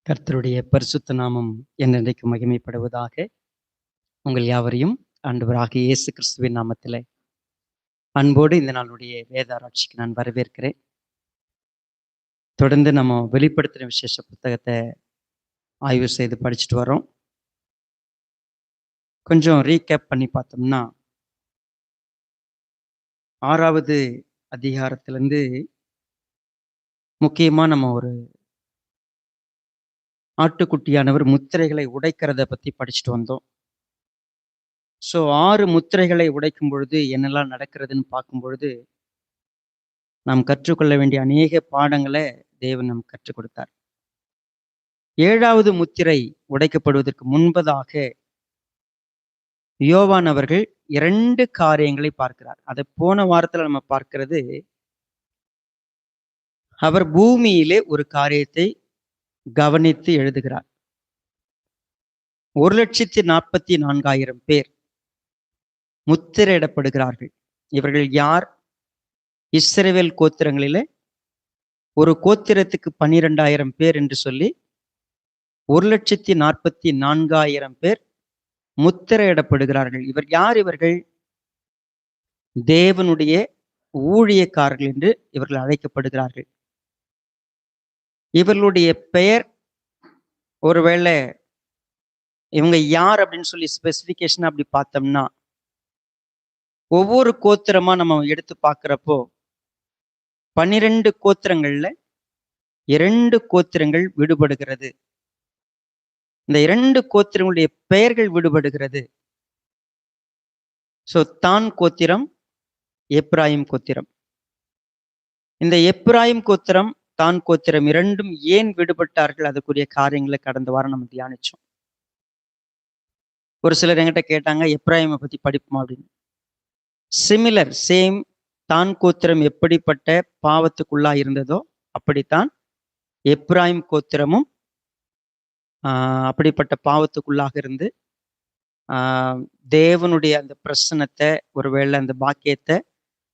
கர்த்தருடைய பரிசுத்த நாமம் என்றென்றைக்கு மகிமைப்படுவதாக. உங்கள் யாவரையும் ஆண்டவராகிய இயேசு கிறிஸ்துவின் நாமத்திலே அன்போடு இந்த நாளுடைய வேத ஆராய்ச்சிக்கு நான் வரவேற்கிறேன். தொடர்ந்து நம்ம வெளிப்படுத்தின விசேஷ புத்தகத்தை ஆய்வு செய்து படிச்சுட்டு வரோம். கொஞ்சம் ரீகேப் பண்ணி பார்த்தோம்னா, 6வது அதிகாரத்திலிருந்து முக்கியமா நம்ம ஒரு ஆட்டுக்குட்டியானவர் முத்திரைகளை உடைக்கிறத பத்தி படிச்சுட்டு வந்தோம். ஸோ 6 முத்திரைகளை உடைக்கும் பொழுது என்னெல்லாம் நடக்கிறதுன்னு பார்க்கும் பொழுது, நாம் கற்றுக்கொள்ள வேண்டிய அநேக பாடங்களை தேவன் நமக்கு கற்றுக் கொடுத்தார். 7வது முத்திரை உடைக்கப்படுவதற்கு முன்பதாக யோவான் அவர்கள் 2 காரியங்களை பார்க்கிறார். அதை போன வாரத்துல நம்ம பார்க்கிறது, அவர் பூமியிலே ஒரு காரியத்தை கவனித்து எழுதுகிறார். 1,44,000 பேர் முத்திரையிடப்படுகிறார்கள். இவர்கள் யார்? இஸ்ரவேல் கோத்திரங்களிலே ஒரு கோத்திரத்துக்கு 12,000 பேர் என்று சொல்லி 1,44,000 பேர் முத்திரையிடப்படுகிறார்கள். இவர் யார்? இவர்கள் தேவனுடைய ஊழியக்காரர்கள் என்று இவர்கள் அழைக்கப்படுகிறார்கள். இவர்களுடைய பெயர், ஒருவேளை இவங்க யார் அப்படின்னு சொல்லி ஸ்பெசிபிகேஷன் அப்படி பார்த்தோம்னா, ஒவ்வொரு கோத்திரமா நம்ம எடுத்து பார்க்கிறப்போ 12 கோத்திரங்கள்ல 2 கோத்திரங்கள் விடுபடுகிறது. இந்த 2 கோத்திரங்களுடைய பெயர்கள் விடுபடுகிறது. ஸோ தான் கோத்திரம், எப்ராயிம் கோத்திரம். இந்த எப்ராயிம் கோத்திரம், தான் கோத்திரம் இரண்டும் ஏன் விடுபட்டார்கள், அதுக்குரிய காரியங்களை கடந்த வாரம் நம்ம தியானிச்சோம். ஒரு சிலர் என்கிட்ட கேட்டாங்க, எப்ராயிமை பத்தி படிப்போமா அப்படின்னு. Similar, same. தான் கோத்திரம் எப்படிப்பட்ட பாவத்துக்குள்ளா இருந்ததோ அப்படித்தான் எப்ராயிம் கோத்திரமும் அப்படிப்பட்ட பாவத்துக்குள்ளாக இருந்து தேவனுடைய அந்த பிரசன்னத்தை, ஒருவேளை அந்த பாக்கியத்தை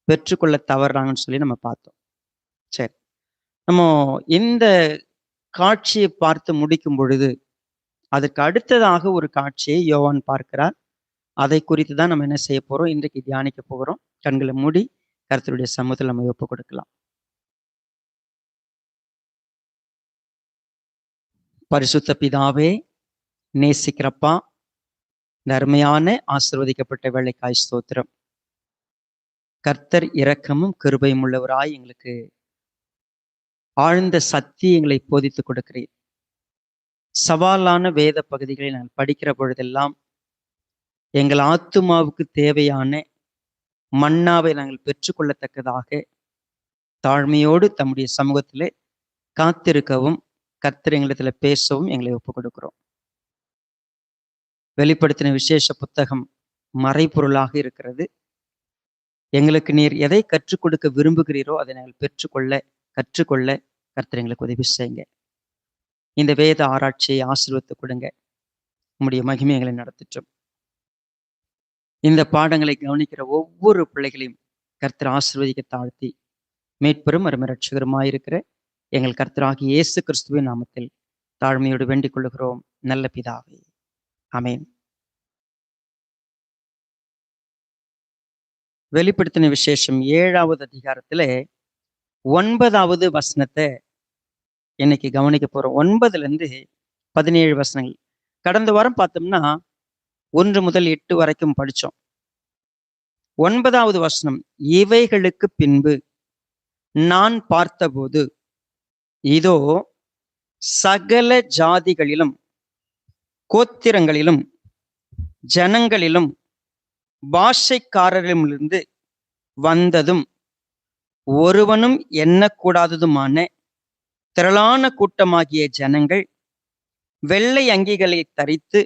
பெற்றுக்கொள்ள தவறுறாங்கன்னு சொல்லி நம்ம பார்த்தோம். சரி, நம்ம இந்த காட்சியை பார்த்து முடிக்கும் பொழுது அதுக்கு அடுத்ததாக ஒரு காட்சியை யோவான் பார்க்கிறார். அதை குறித்து தான் நம்ம என்ன செய்ய போறோம், இன்றைக்கு தியானிக்க போகிறோம். கண்களை மூடி கர்த்தருடைய சமூகத்தில் நம்ம ஒப்பு கொடுக்கலாம். பரிசுத்த பிதாவே, நேசிக்கிறப்பா, இந்த அருமையான ஆசீர்வதிக்கப்பட்ட வேளைக்காய் ஸ்தோத்திரம். கர்த்தர் இரக்கமும் கிருபையும் உள்ளவராய் எங்களுக்கு ஆழ்ந்த சத்தியங்களை போதித்து கொடுக்கிறீர். சவாலான வேத பகுதிகளை நாங்கள் படிக்கிற பொழுதெல்லாம் எங்கள் ஆத்துமாவுக்கு தேவையான மன்னாவை நாங்கள் பெற்றுக்கொள்ளத்தக்கதாக தாழ்மையோடு தம்முடைய சமூகத்திலே காத்திருக்கவும் கர்த்தர் எங்களிடத்துல பேசவும் எங்களை ஒப்புக் கொடுக்கிறோம். வெளிப்படுத்தின விசேஷ புத்தகம் மறைபொருளாக இருக்கிறது. எங்களுக்கு நீர் எதை கற்றுக் கொடுக்க விரும்புகிறீரோ அதை நாங்கள் கற்றுக்கொள்ள கர்த்தர் எங்களுக்கு உதவி செய்யுங்க. இந்த வேத ஆராய்ச்சியை ஆசீர்வதித்து கொடுங்க. உம்முடைய மகிமை எங்களை நடத்திட்டோம். இந்த பாடங்களை கவனிக்கிற ஒவ்வொரு பிள்ளைகளையும் கர்த்தர் ஆசீர்வதிக்க தாழ்த்தி, மீட்பெரும் அருமை இரட்சகருமாயிருக்கிற எங்கள் கர்த்தராகிய இயேசு கிறிஸ்துவின் நாமத்தில் தாழ்மையோடு வேண்டிக் கொள்ளுகிறோம் நல்ல பிதாவே, ஆமென். வெளிப்படுத்தின விசேஷம் 7வது அதிகாரத்துல 9வது வசனத்தை இன்னைக்கு கவனிக்க போறோம். 9லிருந்து 17 வசனங்கள். கடந்த வாரம் பார்த்தோம்னா 1 முதல் 8 வரைக்கும் படிச்சோம். 9வது வசனம், இவைகளுக்கு பின்பு நான் பார்த்தபோது இதோ சகல ஜாதிகளிலும் கோத்திரங்களிலும் ஜனங்களிலும் பாஷைக்காரரிடமிருந்து வந்ததும் ஒருவனும் எண்ணக்கூடாததுமான திரளான கூட்டமாகிய ஜனங்கள் வெள்ளை அங்கிகளை தரித்து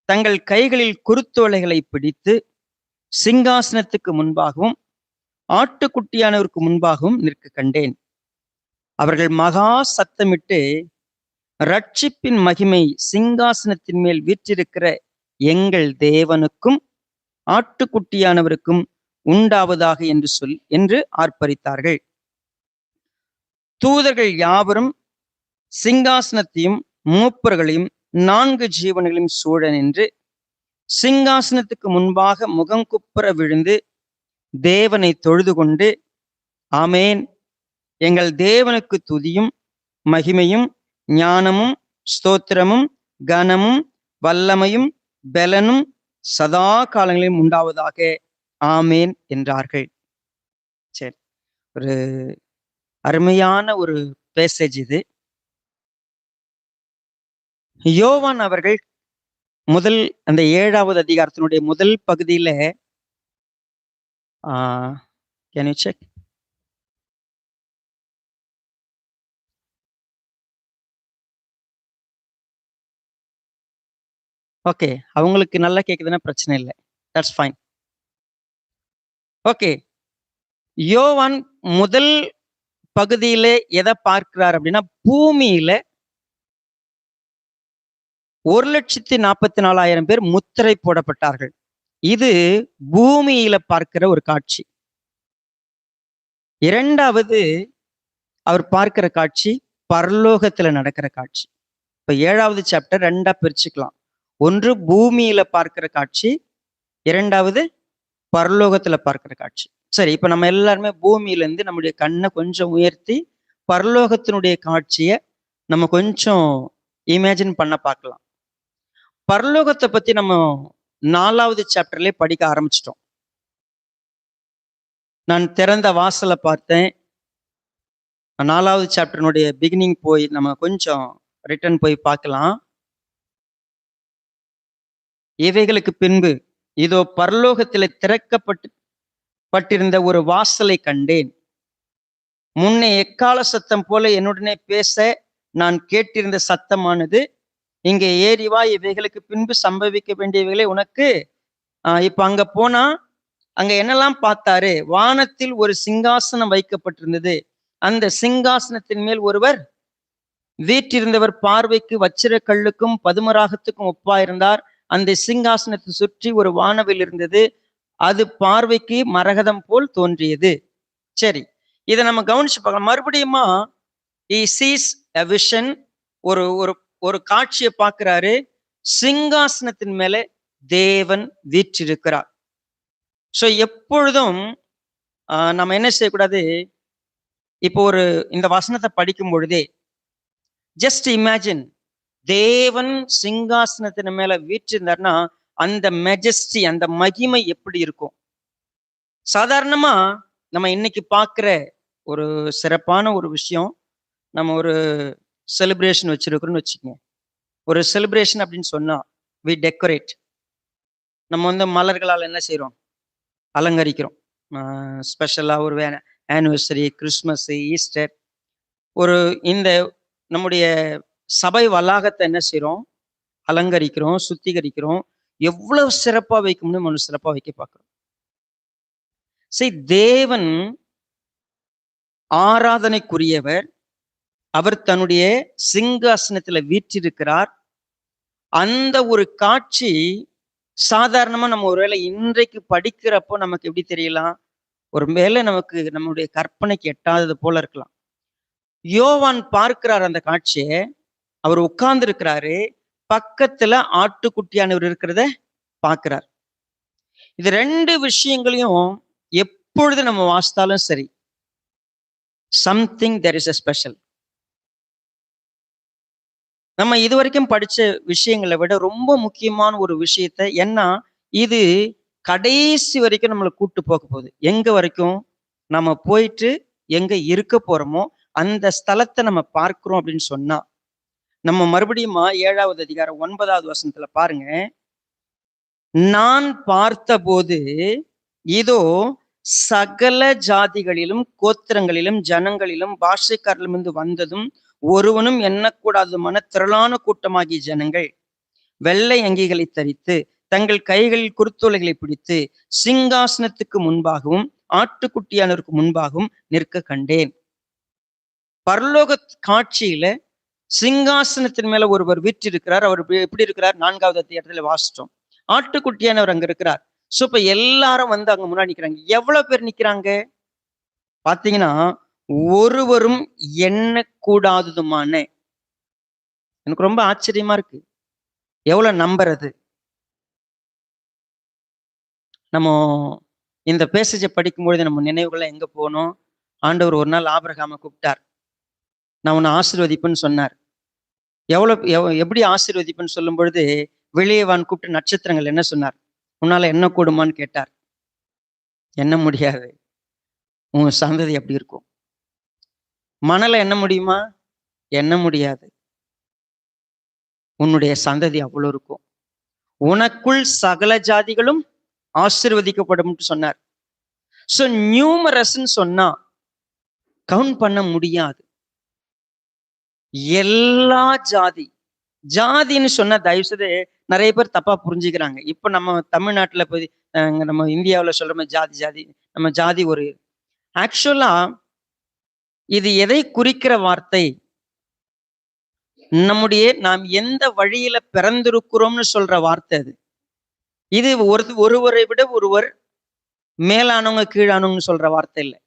தங்கள் கைகளில் குருத்தோலைகளை பிடித்து சிங்காசனத்துக்கு முன்பாகவும் ஆட்டுக்குட்டியானவருக்கு முன்பாகவும் நிற்க கண்டேன். அவர்கள் மகா சத்தமிட்டு, ரட்சிப்பின் மகிமை சிங்காசனத்தின் மேல் வீற்றிருக்கிற எங்கள் தேவனுக்கும் ஆட்டுக்குட்டியானவருக்கும் உண்டாவதாக என்று ஆர்ப்பரித்தார்கள். தூதர்கள் யாவரும் சிங்காசனத்தையும் மூப்பர்களையும் 4 ஜீவன்களையும் சூழ நின்று சிங்காசனத்துக்கு முன்பாக முகங்குப்புற விழுந்து தேவனை தொழுது கொண்டு, ஆமேன், எங்கள் தேவனுக்கு துதியும் மகிமையும் ஞானமும் ஸ்தோத்திரமும் கனமும் வல்லமையும் பெலனும் சதா காலங்களிலும் உண்டாவதாக, ஆமேன் என்றார்கள். சரி, ஒரு அருமையான ஒரு பேசேஜ் இது. யோவான் அவர்கள் முதல் அந்த 7வது அதிகாரத்தினுடைய முதல் பகுதியில can you check? ஓகே, அவங்களுக்கு நல்லா கேக்குதுன்னா பிரச்சனை இல்லை, தட்ஸ் ஃபைன். ஓகே, யோவான் முதல் பகுதியில எதை பார்க்கிறார் அப்படின்னா, பூமியில 1,44,000 பேர் முத்திரை போடப்பட்டார்கள். இது பூமியில பார்க்கிற ஒரு காட்சி. இரண்டாவது அவர் பார்க்கிற காட்சி பரலோகத்துல நடக்கிற காட்சி. இப்ப 7வது சாப்டர் 2ஆ பிரிச்சுக்கலாம். ஒன்று பூமியில பார்க்கிற காட்சி, இரண்டாவது பரலோகத்துல பார்க்கிற காட்சி. சரி, இப்ப நம்ம எல்லாருமே பூமியில இருந்து நம்முடைய கண்ணை கொஞ்சம் உயர்த்தி பரலோகத்தினுடைய காட்சியை நம்ம கொஞ்சம் இமேஜின் பண்ண பார்க்கலாம். பரலோகத்தை பத்தி நம்ம 4வது சாப்டர்லயே படிக்க ஆரம்பிச்சிட்டோம். நான் திறந்த வாசலை பார்த்தேன். 4வது சாப்டர்னுடைய பிகினிங் போய் நம்ம கொஞ்சம் ரிட்டர்ன் போய் பார்க்கலாம். இவைகளுக்கு பின்பு இதோ பரலோகத்திலே திறக்கப்பட்டிருந்த ஒரு வாசலை கண்டேன். முன்னே எக்கால சத்தம் போல என்னுடனே பேச நான் கேட்டிருந்த சத்தமானது, இங்கே ஏறிவா, இவைகளுக்கு பின்பு சம்பவிக்க வேண்டியவைகளை உனக்கு. இப்ப அங்க போனா அங்க என்னெல்லாம் பார்த்தாரு? வானத்தில் ஒரு சிங்காசனம் வைக்கப்பட்டிருந்தது. அந்த சிங்காசனத்தின் மேல் ஒருவர் வீற்றிருந்தவர் பார்வைக்கு வச்சிர கல்லுக்கும் பதுமராகத்துக்கும் ஒப்பாயிருந்தார். அந்த சிங்காசனத்தை சுற்றி ஒரு வானவில் இருந்தது. அது பார்வைக்கு மரகதம் போல் தோன்றியது. சரி, இதை நம்ம கவனிச்சு பார்க்கலாம். மறுபடியுமா he sees a vision, ஒரு ஒரு ஒரு காட்சியை பார்க்கிறாரு. சிங்காசனத்தின் மேல தேவன் வீற்றிருக்கிறார். ஸோ எப்பொழுதும் நம்ம என்ன செய்யக்கூடாது, இப்போ ஒரு இந்த வசனத்தை படிக்கும் பொழுதே ஜஸ்ட் இமேஜின், தேவன் சிங்காசனத்தின் மேல வீற்றிருந்தார்னா அந்த மெஜஸ்டி, அந்த மகிமை எப்படி இருக்கும்? சாதாரணமா நம்ம இன்னைக்கு பார்க்கிற ஒரு சிறப்பான ஒரு விஷயம், நம்ம ஒரு செலிப்ரேஷன் வச்சிருக்கிறோம்னு வச்சுக்கோங்க. ஒரு செலிப்ரேஷன் அப்படின்னு சொன்னா வி டெக்கரேட். நம்ம வந்து மலர்களால் என்ன செய்யறோம்? அலங்கரிக்கிறோம். ஸ்பெஷலா ஒரு ஆனிவர்சரி, கிறிஸ்மஸ், ஈஸ்டர், ஒரு இந்த நம்முடைய சபை வளாகத்தை என்ன செய்யறோம்? அலங்கரிக்கிறோம், சுத்திகரிக்கிறோம். எவ்வளவு சிறப்பா வைக்க முடியும் நம்ம சிறப்பா வைக்க பார்க்கிறோம். சரி, தேவன் ஆராதனைக்குரியவர். அவர் தன்னுடைய சிங்காசனத்துல வீற்றிருக்கிறார். அந்த ஒரு காட்சி சாதாரணமா நம்ம ஒருவேளை இன்றைக்கு படிக்கிறப்போ நமக்கு எப்படி தெரியலாம்? ஒரு வேளை நமக்கு நம்முடைய கற்பனைக்கு எட்டாதது போல இருக்கலாம். யோவான் பார்க்கிறார் அந்த காட்சியை. அவர் உட்கார்ந்து இருக்கிறாரு, பக்கத்துல ஆட்டுக்குட்டியானவர் இருக்கிறத பார்க்கிறார். இது 2 விஷயங்களையும் எப்பொழுது நம்ம வாசித்தாலும் சரி, something there is a special. நம்ம இதுவரைக்கும் படிச்ச விஷயங்களை விட ரொம்ப முக்கியமான ஒரு விஷயத்த, ஏன்னா இது கடைசி வரைக்கும் நம்மளை கூட்டு போக போகுது. எங்க வரைக்கும் நம்ம போயிட்டு எங்க இருக்க போறோமோ அந்த ஸ்தலத்தை நம்ம பார்க்கிறோம் அப்படின்னு சொன்னா, நம்ம மறுபடியும் 7வது அதிகாரம் 9வது வசனத்துல பாருங்க. நான் பார்த்தபோது இதோ சகல ஜாதிகளிலும் கோத்திரங்களிலும் ஜனங்களிலும் பாஷைக்காரிலும் இருந்து வந்ததும் ஒருவனும் எண்ணக்கூடாதுமான திரளான கூட்டமாகிய ஜனங்கள் வெள்ளை அங்கிகளை தரித்து தங்கள் கைகளில் குருத்தோலைகளை பிடித்து சிங்காசனத்துக்கு முன்பாகவும் ஆட்டுக்குட்டியானவருக்கு முன்பாகவும் நிற்க கண்டேன். பரலோக காட்சியில சிங்காசனத்தின் மேல ஒருவர் வீற்றிருக்கிறார். அவர் எப்படி இருக்கிறார்? 4வது அதிகாரத்துல வாசிச்சோம். ஆட்டுக்குட்டியானவர் அங்க இருக்கிறார். சோ இப்ப எல்லாரும் வந்து அங்க முன்னாடி நிக்கிறாங்க. எவ்வளவு பேர் நிக்கிறாங்க பாத்தீங்கன்னா, ஒருவரும் எண்ணக்கூடாததுமான எனக்கு ரொம்ப ஆச்சரியமா இருக்கு. எவ்வளவு நம்புறது? நம்ம இந்த பேசேஜை படிக்கும்பொழுது நம்ம நினைவுகளை எங்க போனோம்? ஆண்டவர் ஒரு நாள் ஆபிரகாமை கூப்பிட்டார். நான் உன்னை ஆசீர்வதிப்பேன்னு சொன்னார். எப்படி ஆசீர்வதிப்புன்னு சொல்லும் பொழுது, வெளியே வான்னு கூப்பிட்டு நட்சத்திரங்கள் என்ன சொன்னார்? உன்னால என்ன கூடுமான்னு கேட்டார். எண்ண முடியாது. உன் சந்ததி எப்படி இருக்கும்? மணலை எண்ண முடியுமா? எண்ண முடியாது. உன்னுடைய சந்ததி அவ்வளவு இருக்கும். உனக்குள் சகல ஜாதிகளும் ஆசீர்வதிக்கப்படும் சொன்னார். சோ நியூமரஸ்ன்னு சொன்னா கவுண்ட் பண்ண முடியாது. எல்லா ஜாதின்னு சொன்னா தயவு செய்து நிறைய பேர் தப்பா புரிஞ்சுக்கிறாங்க. இப்ப நம்ம தமிழ்நாட்டுல போய் நம்ம இந்தியாவில் சொல்ற மாதிரி ஜாதி நம்ம ஜாதி ஒரு ஆக்சுவலா இது எதை குறிக்கிற வார்த்தை? நாம் எந்த வழியில பிறந்திருக்கிறோம்னு சொல்ற வார்த்தை அது. இது ஒருவரை விட ஒருவர் மேலானவங்க கீழானவங்கன்னு சொல்ற வார்த்தை இல்லை.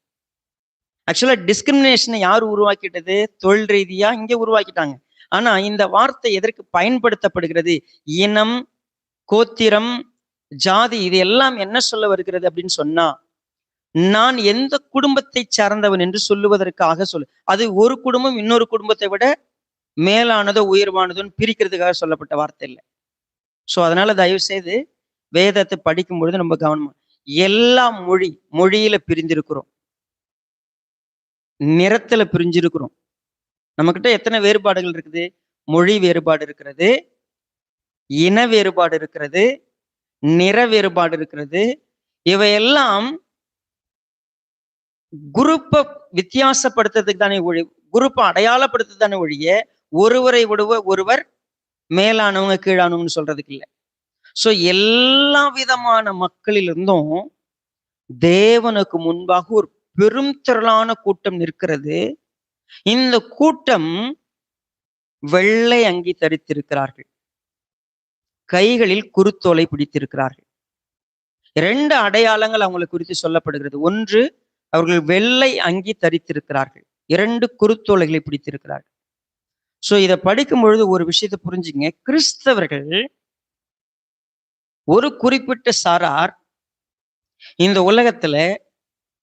ஆக்சுவலா டிஸ்கிரிமினேஷனை யார் உருவாக்கிட்டது? தொழில் ரீதியா இங்க உருவாக்கிட்டாங்க. ஆனா இந்த வார்த்தை எதற்கு பயன்படுத்தப்படுகிறது? இனம், கோத்திரம், ஜாதி இது எல்லாம் என்ன சொல்ல வருகிறது அப்படின்னு சொன்னா, நான் எந்த குடும்பத்தை சார்ந்தவன் என்று சொல்லுவதற்காக அது ஒரு குடும்பம் இன்னொரு குடும்பத்தை விட மேலானதோ உயர்வானதோன்னு பிரிக்கிறதுக்காக சொல்லப்பட்ட வார்த்தை இல்லை. சோ அதனால தயவு செய்து வேதத்தை படிக்கும் பொழுது ரொம்ப கவனமா, எல்லா மொழியில பிரிந்திருக்கிறோம், நிறத்துல பிரிஞ்சிருக்கிறோம். நம்ம கிட்ட எத்தனை வேறுபாடுகள் இருக்குது? மொழி வேறுபாடு இருக்கிறது, இன வேறுபாடு இருக்கிறது, நிற வேறுபாடு இருக்கிறது. இவையெல்லாம் குரூப்பை வித்தியாசப்படுத்துறதுக்கு தானே குரூப்பை அடையாளப்படுத்த தானே ஒழிய ஒருவரை ஒருவர் மேலானவங்க கீழானவங்கன்னு சொல்றதுக்கு இல்லை. சோ எல்லா விதமான மக்களிலிருந்தும் தேவனுக்கு முன்பாக ஒரு பெரும் திரளான கூட்டம் நிற்கிறது. இந்த கூட்டம் வெள்ளை அங்கி தரித்திருக்கிறார்கள், கைகளில் குருத்தோலை பிடித்திருக்கிறார்கள். 2 அடையாளங்கள் அவங்களை குறித்து சொல்லப்படுகிறது. ஒன்று, அவர்கள் வெள்ளை அங்கி தரித்திருக்கிறார்கள். 2 குருத்தோலைகளை பிடித்திருக்கிறார்கள். சோ இதை படிக்கும் பொழுது ஒரு விஷயத்தை புரிஞ்சுங்க. கிறிஸ்தவர்கள் ஒரு குறிப்பிட்ட சாரார் இந்த உலகத்துல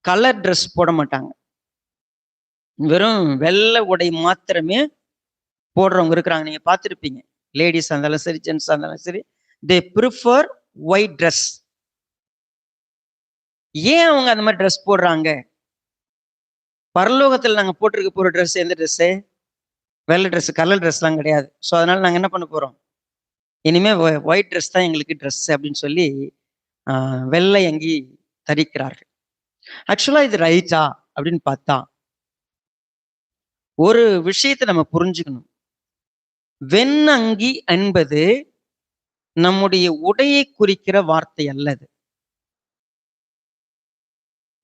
கலர் ட்ரெஸ் போட மாட்டாங்க. வெறும் வெள்ளை உடை மாத்திரமே போடுறவங்க இருக்கிறாங்க. நீங்க பார்த்துருப்பீங்க. லேடிஸ் இருந்தாலும் சரி, ஜென்ஸ் இருந்தாலும் சரி, தே ப்ரிஃபர் ஒயிட் ட்ரெஸ். ஏன் அவங்க அந்த மாதிரி ட்ரெஸ் போடுறாங்க? பரலோகத்தில் நாங்க போட்டிருக்க போற ட்ரெஸ் எந்த ட்ரெஸ்ஸு? வெள்ளை ட்ரெஸ், கலர் ட்ரெஸ்லாம் கிடையாது. ஸோ அதனால நாங்க என்ன பண்ண போறோம்? இனிமே ஒயிட் ட்ரெஸ் தான் எங்களுக்கு ட்ரெஸ் அப்படின்னு சொல்லி வெள்ளை அங்கி தரிக்கிறார்கள். ஆக்சுவலா இது ரைட்டா அப்படின்னு பார்த்தா ஒரு விஷயத்தை நம்ம புரிஞ்சுக்கணும். வெண்ணங்கி என்பது நம்முடைய உடையை குறிக்கிற வார்த்தை அல்லது.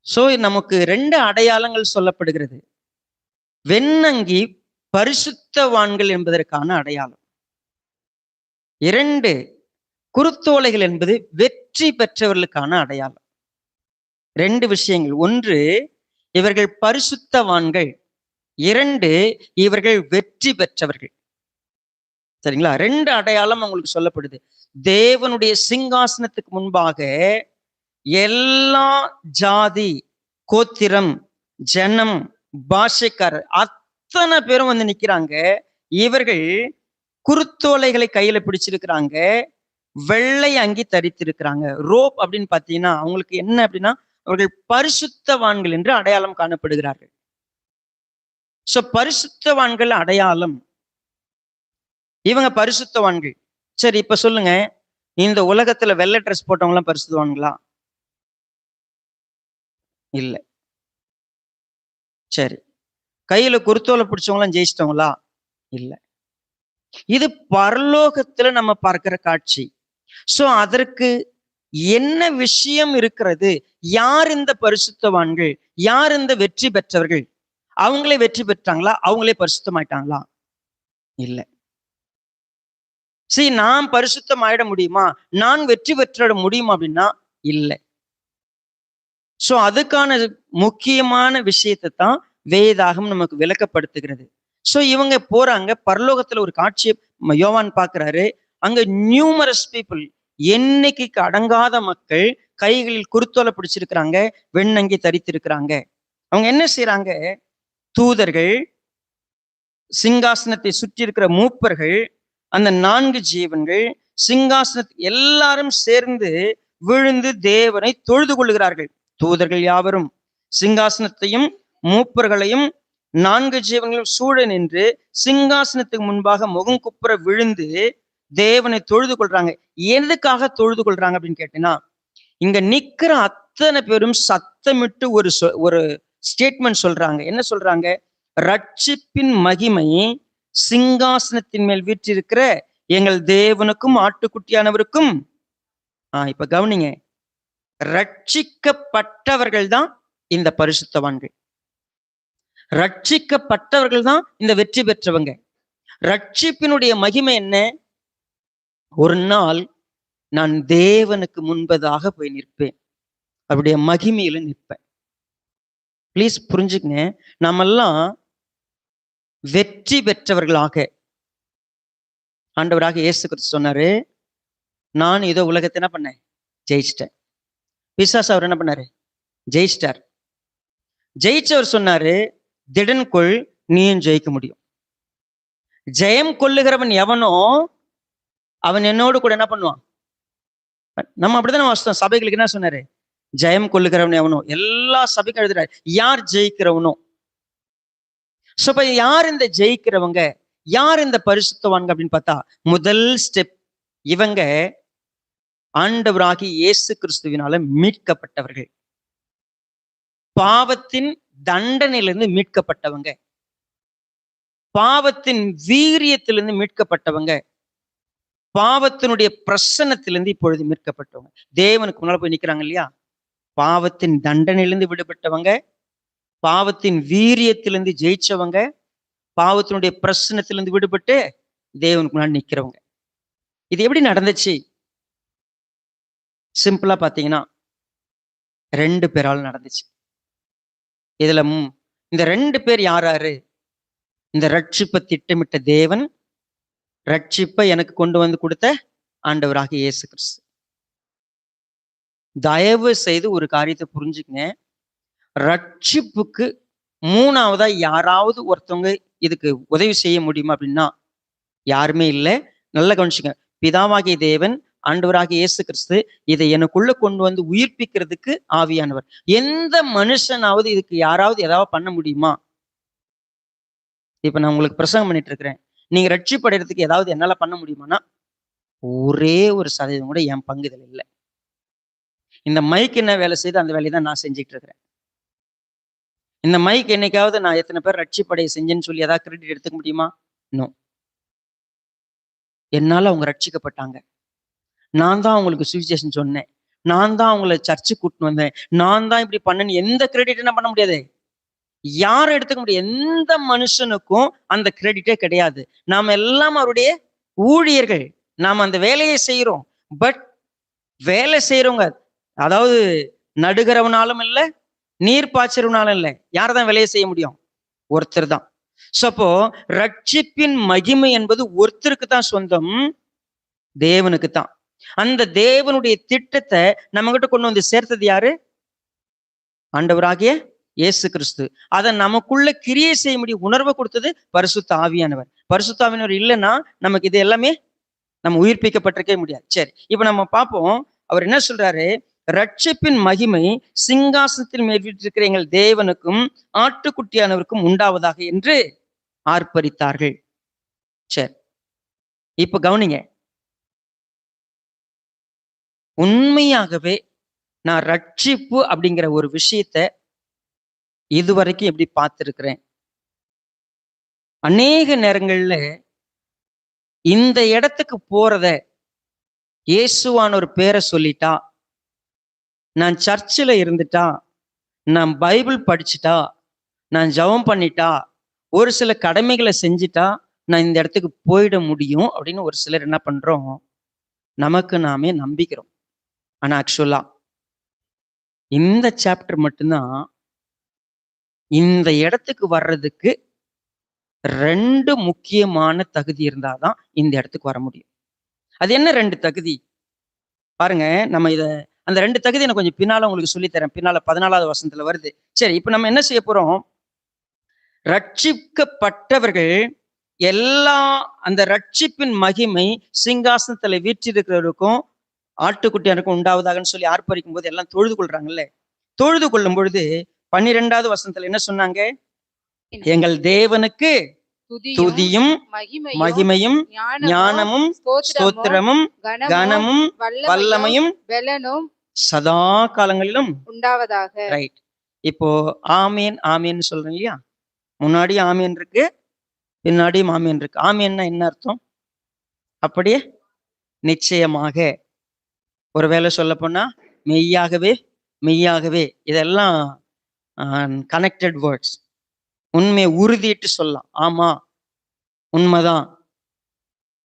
சோ நமக்கு 2 அடையாளங்கள் சொல்லப்படுகிறது. வெண்ணங்கி பரிசுத்தவான்கள் என்பதற்கான அடையாளம். 2 குருத்தோலைகள் என்பது வெற்றி பெற்றவர்களுக்கான அடையாளம். 2 விஷயங்கள். ஒன்று, இவர்கள் பரிசுத்தவான்கள். 2, இவர்கள் வெற்றி பெற்றவர்கள். சரிங்களா? 2 அடையாளம் அவங்களுக்கு சொல்லப்படுது. தேவனுடைய சிங்காசனத்துக்கு முன்பாக எல்லா ஜாதி, கோத்திரம், ஜனம், பாஷைக்காரர் அத்தனை பேரும் வந்து நிக்கிறாங்க. இவர்கள் குருத்தோலைகளை கையில பிடிச்சிருக்கிறாங்க, வெள்ளை அங்கி தரித்திருக்கிறாங்க. ரோப் அப்படின்னு பாத்தீங்கன்னா அவங்களுக்கு என்ன அப்படின்னா, அவர்கள் பரிசுத்தவான்கள் என்று அடையாளம் காணப்படுகிறார்கள். சோ பரிசுத்தவான்கள் அடையாளம், இவங்க பரிசுத்தவான்கள். சரி, இப்ப சொல்லுங்க, இந்த உலகத்துல வெள்ளை ட்ரெஸ் போட்டவங்க எல்லாம் பரிசுத்தவான்களா? இல்ல. சரி, கையில குருத்தோலை பிடிச்சவங்க எல்லாம் ஜெயிச்சிட்டவங்களா? இல்ல. இது பரலோகத்துல நம்ம பார்க்கிற காட்சி. சோ அதற்கு என்ன விஷயம் இருக்கிறது? யார் இந்த பரிசுத்தவான்கள்? யார் இந்த வெற்றி பெற்றவர்கள்? அவங்களே வெற்றி பெற்றாங்களா? அவங்களே பரிசுத்தமாயிட்டாங்களா? இல்ல. சரி, நான் பரிசுத்தம் ஆயிட முடியுமா? நான் வெற்றி பெற்ற முடியுமா அப்படின்னா இல்லை. சோ அதுக்கான முக்கியமான விஷயத்தை தான் வேதாகம் நமக்கு விளக்கப்படுத்துகிறது. சோ இவங்க போறாங்க, பரலோகத்துல ஒரு காட்சியை யோவான் பாக்குறாரு. அங்க நியூமரஸ் பீப்புள், எண்ணிக்கைக்கு அடங்காத மக்கள் கைகளில் குருத்தோலை பிடிச்சிருக்கிறாங்க, வெண்ணங்கி தரித்திருக்கிறாங்க. அவங்க என்ன செய்யறாங்க? தூதர்கள், சிங்காசனத்தை சுற்றி இருக்கிற மூப்பர்கள், அந்த 4 ஜீவன்கள், சிங்காசனத்தை எல்லாரும் சேர்ந்து விழுந்து தேவனை தொழுது கொள்ளுகிறார்கள். தூதர்கள் யாவரும் சிங்காசனத்தையும் மூப்பர்களையும் 4 ஜீவன்களும் சூழ நின்று சிங்காசனத்துக்கு முன்பாக முகம் குப்புற விழுந்து தேவனை தொழுது கொள்றாங்க. எதுக்காக தொழுது கொள்றாங்க அப்படின்னு கேட்டீங்கன்னா, இங்க நிக்கிற அத்தனை பேரும் சத்தமிட்டு ஒரு ஸ்டேட்மெண்ட் சொல்றாங்க. என்ன சொல்றாங்க? ரட்சிப்பின் மகிமை சிங்காசனத்தின் மேல் வீற்றிருக்கிற எங்கள் தேவனுக்கும் ஆட்டுக்குட்டியானவருக்கும். இப்ப கவனிங்க, ரட்சிக்கப்பட்டவர்கள் தான் இந்த பரிசுத்தவான்கள், ரட்சிக்கப்பட்டவர்கள் தான் இந்த வெற்றி பெற்றவங்க. ரட்சிப்பினுடைய மகிமை என்ன? ஒரு நாள் நான் தேவனுக்கு முன்பதாக போய் நிற்பேன், அவருடைய மகிமையில நிற்பேன். பிளீஸ் புரிஞ்சுக்கங்க, நாமெல்லாம் வெற்றி பெற்றவர்களாக, ஆண்டவராக இயேசு கிறிஸ்து சொன்னாரு, நான் இதோ உலகத்தை என்ன பண்ணேன்? ஜெயிச்சிட்டேன். பிசாசு அவர் என்ன பண்ணாரு? ஜெயிச்சிட்டார். ஜெயிச்சவர் சொன்னாரு, திடன் கொள், நீயும் ஜெயிக்க முடியும். ஜெயம் கொள்ளுகிறவன் எவனோ அவன் என்னோடு கூட என்ன பண்ணுவான்? நம்ம அப்படிதான் வாசித்தோம். சபைகளுக்கு என்ன சொன்னாரு? ஜெயம் கொள்ளுகிறவன் எவனோ. எல்லா சபைக்கும் எழுதுறாரு, யார் ஜெயிக்கிறவனோ. இப்ப யார் இந்த ஜெயிக்கிறவங்க? யார் இந்த பரிசுத்தவான்கள் அப்படின்னு பார்த்தா, முதல் ஸ்டெப், இவங்க ஆண்டவராகி இயேசு கிறிஸ்துவினால மீட்கப்பட்டவர்கள், பாவத்தின் தண்டனையிலிருந்து மீட்கப்பட்டவங்க, பாவத்தின் வீரியத்திலிருந்து மீட்கப்பட்டவங்க, பாவத்தினுடைய பிரசன்னத்திலிருந்து இப்பொழுது மீட்கப்பட்டவங்க. தேவனுக்கு முன்னால போய் நிக்கிறாங்க இல்லையா? பாவத்தின் தண்டனையிலிருந்து விடுபட்டவங்க, பாவத்தின் வீரியத்திலிருந்து ஜெயிச்சவங்க, பாவத்தினுடைய பிரசனத்திலிருந்து விடுபட்டு தேவனுக்கு முன்னாடி நிக்கிறவங்க. இது எப்படி நடந்துச்சு? சிம்பிளா பாத்தீங்கன்னா 2 பேரால் நடந்துச்சு. இதுல இந்த 2 பேர் யாராரு? இந்த ரட்சிப்பை திட்டமிட்ட தேவன், ரட்சிப்பை எனக்கு கொண்டு வந்து கொடுத்த ஆண்டவராக இயேசு கிறிஸ்து. தயவு செய்து ஒரு காரியத்தை புரிஞ்சுக்கங்க, ரட்சிப்புக்கு 3ஆவதா யாராவது ஒருத்தவங்க இதுக்கு உதவி செய்ய முடியுமா அப்படின்னா யாருமே இல்லை. நல்ல கவனிச்சுங்க, பிதாவாகிய தேவன், ஆண்டவராகிய இயேசு கிறிஸ்து இதை எனக்குள்ள கொண்டு வந்து உயிர்ப்பிக்கிறதுக்கு ஆவியானவர். எந்த மனுஷனாவது இதுக்கு யாராவது ஏதாவது பண்ண முடியுமா? இப்ப நான் உங்களுக்கு பிரசங்கம் பண்ணிட்டு இருக்கிறேன், நீங்க ரட்சிப்படைறதுக்கு ஏதாவது என்னால பண்ண முடியுமானா ஒரே ஒரு சதவீதம் கூட என் பங்குதல் இல்லை. இந்த மைக் என்ன வேலை செய்து அந்த வேலையை தான் நான் செஞ்சுட்டு இருக்கிறேன். இந்த மைக் என்னைக்காவது நான் எத்தனை பேர் ரட்சிப்படைய செஞ்சேன்னு சொல்லி ஏதாவது கிரெடிட் எடுத்துக்க முடியுமா? நோ. என்னால அவங்க ரட்சிக்கப்பட்டாங்க. நான் தான் அவங்களுக்கு சுவிசேஷன் சொன்னேன், நான் தான் அவங்கள சர்ச்சுக்கு கூட்டிட்டு வந்தேன், நான் தான் இப்படி பண்ணேன்னு எந்த கிரெடிட் என்ன பண்ண முடியாது, யாரும் எடுத்துக்க முடியாது. எந்த மனுஷனுக்கும் அந்த கிரெடிட்டே கிடையாது. நாம எல்லாம் அவருடைய ஊழியர்கள், நாம அந்த வேலையை செய்யறோம். பட் வேலை செய்யறவங்க, அதாவது நடுகிறவனாலும் இல்லை, நீர் பாய்ச்சறவனாலும் இல்லை, யாரதான் வேலையை செய்ய முடியும்? ஒருத்தர் தான். அப்போ ரட்சிப்பின் மகிமை என்பது ஒருத்தருக்கு தான் சொந்தம், தேவனுக்கு தான். அந்த தேவனுடைய திட்டத்தை நம்ம கிட்ட கொண்டு வந்து சேர்த்தது யாரு? ஆண்டவராகிய இயேசு கிறிஸ்து. அதை நமக்குள்ள கிரியை செய்ய முடியும் உணர்வை கொடுத்தது பரிசுத்த ஆவியானவர். பரிசுத்த ஆவியானவர் இல்லைன்னா நமக்கு இது எல்லாமே நம்ம உயிர்ப்பிக்கப்பட்டிருக்கவே முடியாது. சரி, இப்ப நம்ம பார்ப்போம், அவர் என்ன சொல்றாரு? ரட்சிப்பின் மகிமை சிங்காசனத்தில் மேல் வீற்றிருக்கிற எங்கள் தேவனுக்கும் ஆட்டுக்குட்டியானவருக்கும் உண்டாவதாக என்று ஆர்ப்பரித்தார்கள். சரி, இப்ப கவனிங்க, உண்மையாகவே நான் ரட்சிப்பு அப்படிங்கிற ஒரு விஷயத்த இதுவரைக்கும் எப்படி பார்த்திருக்கிறேன்? அநேக நேரங்கள்ல இந்த இடத்துக்கு போறத இயேசுவான ஒரு பேரை சொல்லிட்டா, நான் சர்ச்சில் இருந்துட்டா, நான் பைபிள் படிச்சுட்டா, நான் ஜெபம் பண்ணிட்டா, ஒரு சில கடமைகளை செஞ்சுட்டா நான் இந்த இடத்துக்கு போயிட முடியும் அப்படின்னு ஒரு சிலர் என்ன பண்றோம், நமக்கு நாமே நம்பிக்கிறோம். ஆனா ஆக்சுவலா இந்த சாப்டர் மட்டும்தான் இந்த இடத்துக்கு வர்றதுக்கு 2 முக்கியமான தகுதி இருந்தாதான் இந்த இடத்துக்கு வர முடியும். அது என்ன 2 தகுதி பாருங்க. நம்ம அந்த 2 தகுதி நான் கொஞ்சம் பின்னால உங்களுக்கு சொல்லித்தரேன். பின்னால 14வது வசனத்துல வருது. சரி, இப்ப நம்ம என்ன செய்ய போறோம்? ரட்சிக்கப்பட்டவர்கள் எல்லா அந்த ரட்சிப்பின் மகிமை சிங்காசனத்துல வீற்றிருக்கிறவருக்கும் ஆட்டுக்குட்டியாருக்கும் உண்டாவதாகன்னு சொல்லி ஆர்ப்பரிக்கும் போது எல்லாம் தொழுது கொள்றாங்கல்ல. தொழுது கொள்ளும் பொழுது 12வது வசனத்துல என்ன சொன்னாங்க? எங்கள் தேவனுக்கு துதியும் மகிமையும் ஞானமும் ஸ்தோத்திரமும் கனமும் வல்லமையும் சதா காலங்களிலும் உண்டாவதாக. ரைட். இப்போ ஆமேன் ஆமேன்னு சொல்றேன் இல்லையா? முன்னாடி ஆமேன் இருக்கு, பின்னாடியும் ஆமேன் இருக்கு. ஆமேன்னா என்ன அர்த்தம்? அப்படியே நிச்சயமாக, ஒருவேளை சொல்ல போனா மெய்யாகவே மெய்யாகவே, இதெல்லாம் கனெக்டட் வேர்ட்ஸ். உண்மையை உறுதிட்டு சொல்லலாம். ஆமா, உண்மைதான்.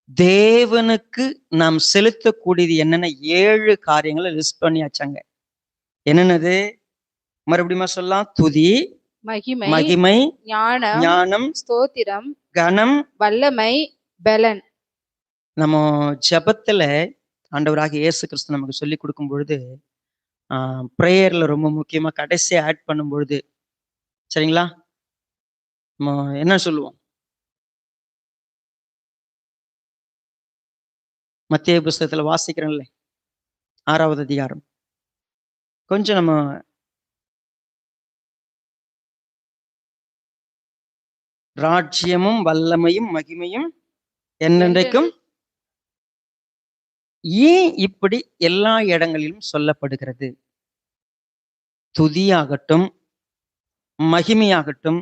தேவனுக்கு நாம் செலுத்தக்கூடியது என்னென்ன 7 காரியங்களை லிஸ்ட் பண்ணியாச்சாங்க. என்னென்னது? மறுபடியும் சொல்லலாம். துதி, மகிமை, ஞானம், ஸ்தோத்திரம், கனம், வல்லமை, பலன். நம்ம ஜெபத்துல ஆண்டவராகிய இயேசு கிறிஸ்து நமக்கு சொல்லி கொடுக்கும் பொழுது, பிரேயர்ல ரொம்ப முக்கியமா கடைசியா ஆட் பண்ணும் பொழுது, சரிங்களா, நம்ம என்ன சொல்லுவோம்? மத்தேயு புஸ்தகத்துல வாசிக்கிறோம்ல, 6வது அதிகாரம். கொஞ்சம் நம்ம ராஜ்யமும் வல்லமையும் மகிமையும் என்னென்றைக்கும் ஏன் இப்படி எல்லா இடங்களிலும் சொல்லப்படுகிறது? துதியாகட்டும், மகிமையாகட்டும்,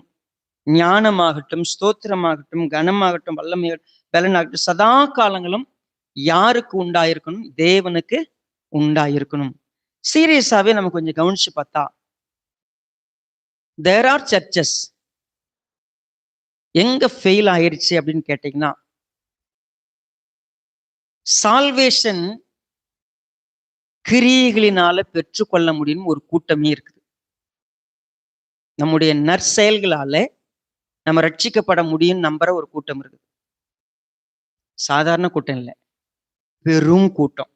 ஞானமாகட்டும், ஸ்தோத்திரமாகட்டும், கனமாகட்டும், வல்லமையாகட்டும், பலனாகட்டும், சதா காலங்களும் யாருக்கு உண்டாயிருக்கணும்? தேவனுக்கு உண்டாயிருக்கணும். சீரியஸாவே நம்ம கொஞ்சம் கவனிச்சு பார்த்தா, தேர் ஆர் சர்ச்சஸ் எங்க ஃபெயில் ஆயிருச்சு அப்படின்னு கேட்டீங்கன்னா, சால்வேஷன் கிரியைகளினால பெற்றுக்கொள்ள முடியும் ஒரு கூட்டமே இருக்குது. நம்முடைய நற்செயல்களால நம்ம ரட்சிக்கப்பட முடியும் நம்புற ஒரு கூட்டம் இருக்குது. சாதாரண கூட்டம் இல்லை, பெரும் கூட்டம்.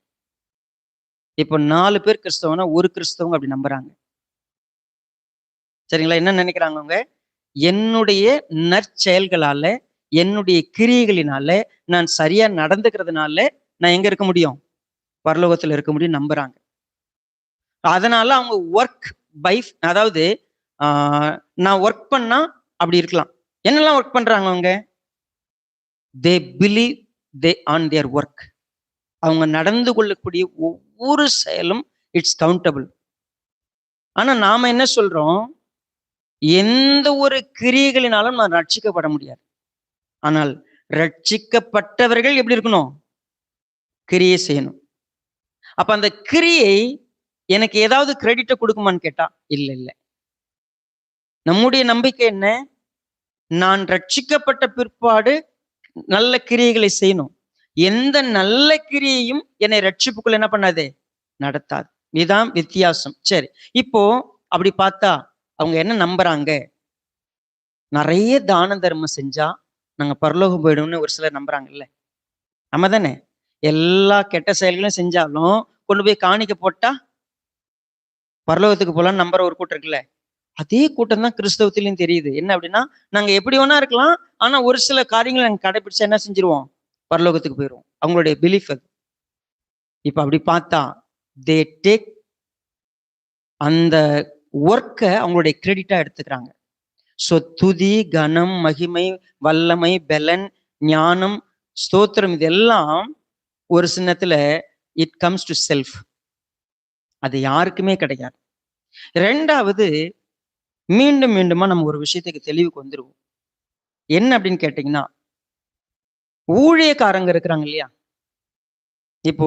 இப்போ 4 பேர் கிறிஸ்தவனா ஒரு கிறிஸ்தவங்க அப்படி நம்புறாங்க. சரிங்களா? என்ன நினைக்கிறாங்க அவங்க? என்னுடைய நற்செயல்களால, என்னுடைய கிரியைகளினால, நான் சரியா நடந்துக்கிறதுனால நான் எங்க இருக்க முடியும்? பரலோகத்துல இருக்க முடியும் நம்புறாங்க. அதனால அவங்க ஒர்க் பை, அதாவது நான் ஒர்க் பண்ணா அப்படி இருக்கலாம். என்னெல்லாம் ஒர்க் பண்றாங்க அவங்க? They believe they on their work. அவங்க நடந்து கொள்ளக்கூடிய ஒவ்வொரு செயலும் இட்ஸ் கவுண்டபிள். ஆனா நாம என்ன சொல்றோம்? எந்த ஒரு கிரியைகளினாலும் நான் ரட்சிக்கப்பட முடியாது. ஆனால் ரட்சிக்கப்பட்டவர்கள் எப்படி இருக்கணும்? கிரியை செய்யணும். அப்ப அந்த கிரியை எனக்கு ஏதாவது கிரெடிட்டை கொடுக்குமான்னு கேட்டா இல்ல இல்ல. நம்முடைய நம்பிக்கை என்ன? நான் ரட்சிக்கப்பட்ட பிற்பாடு நல்ல கிரியைகளை செய்யணும். எந்த நல்ல கிரியையும் என்னை ரட்சிப்புக்குள்ள என்ன பண்ணாது? நடத்தாது. இதுதான் வித்தியாசம். சரி, இப்போ அப்படி பார்த்தா அவங்க என்ன நம்புறாங்க? நிறைய தான தர்மம் செஞ்சா நாங்க பரலோகம் போயிடும்னு ஒரு சிலர் நம்புறாங்கல்ல. நம்ம தானே? எல்லா கெட்ட செயல்களும் செஞ்சாலும் கொண்டு போய் காணிக்க போட்டா பரலோகத்துக்கு போலான்னு நம்புற ஒரு கூட்டம் இருக்குல்ல. அதே கூட்டம் தான் கிறிஸ்தவத்திலையும் தெரியுது. என்ன அப்படின்னா, நாங்க எப்படி வேணா இருக்கலாம், ஆனா ஒரு சில காரியங்களை நாங்க கடைபிடிச்சா என்ன செஞ்சிருவோம்? பரலோகத்துக்கு போயிடுவோம். அவங்களுடைய பிலீஃப் அது. இப்ப அப்படி பார்த்தா தே டேக் அந்த ஒர்க்கை அவங்களுடைய கிரெடிட்டா எடுத்துக்கிறாங்க. ஸோ துதி, கனம், மகிமை, வல்லமை, பலன், ஞானம், ஸ்தோத்திரம், இதெல்லாம் ஒரு சின்னத்துல இட் கம்ஸ் டு செல்ஃப். அது யாருக்குமே கிடையாது. 2வது, மீண்டும் மீண்டுமா நம்ம ஒரு விஷயத்துக்கு தெளிவுக்கு வந்துருவோம். என்ன அப்படின்னு கேட்டீங்கன்னா, ஊழியக்காரங்க இருக்கிறாங்க இல்லையா? இப்போ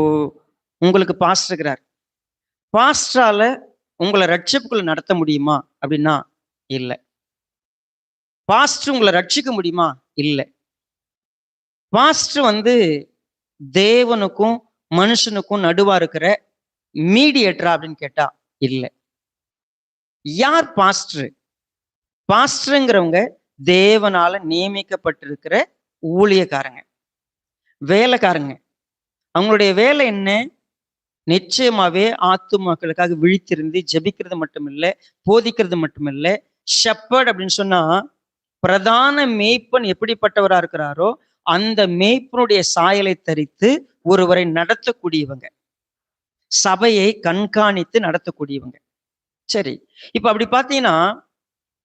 உங்களுக்கு பாஸ்டர் இருக்கிறார். பாஸ்டரால உங்களை ரட்சிப்புக்குள்ள நடத்த முடியுமா அப்படின்னா இல்லை. பாஸ்டர் உங்களை ரட்சிக்க முடியுமா? இல்லை. பாஸ்டர் தேவனுக்கும் மனுஷனுக்கும் நடுவா இருக்கிற மீடியேட்டரா அப்படின்னு கேட்டா இல்லை. யார் பாஸ்டர்? பாஸ்டருங்கிறவங்க தேவனால நியமிக்கப்பட்டிருக்கிற ஊழியக்காரங்க, வேலைக்காரங்க. அவங்களுடைய வேலை என்ன? நிச்சயமாவே ஆத்துமாக்களுக்காக விழித்திருந்து ஜெபிக்கிறது மட்டுமில்ல, போதிக்கிறது மட்டுமில்ல. ஷெப்பர்ட் அப்படின்னு சொன்னா பிரதான மேய்ப்பன் எப்படிப்பட்டவரா இருக்கிறாரோ அந்த மேய்ப்பனுடைய சாயலை தரித்து ஒருவரை நடத்தக்கூடியவங்க, சபையை கண்காணித்து நடத்தக்கூடியவங்க. சரி, இப்ப அப்படி பாத்தீங்கன்னா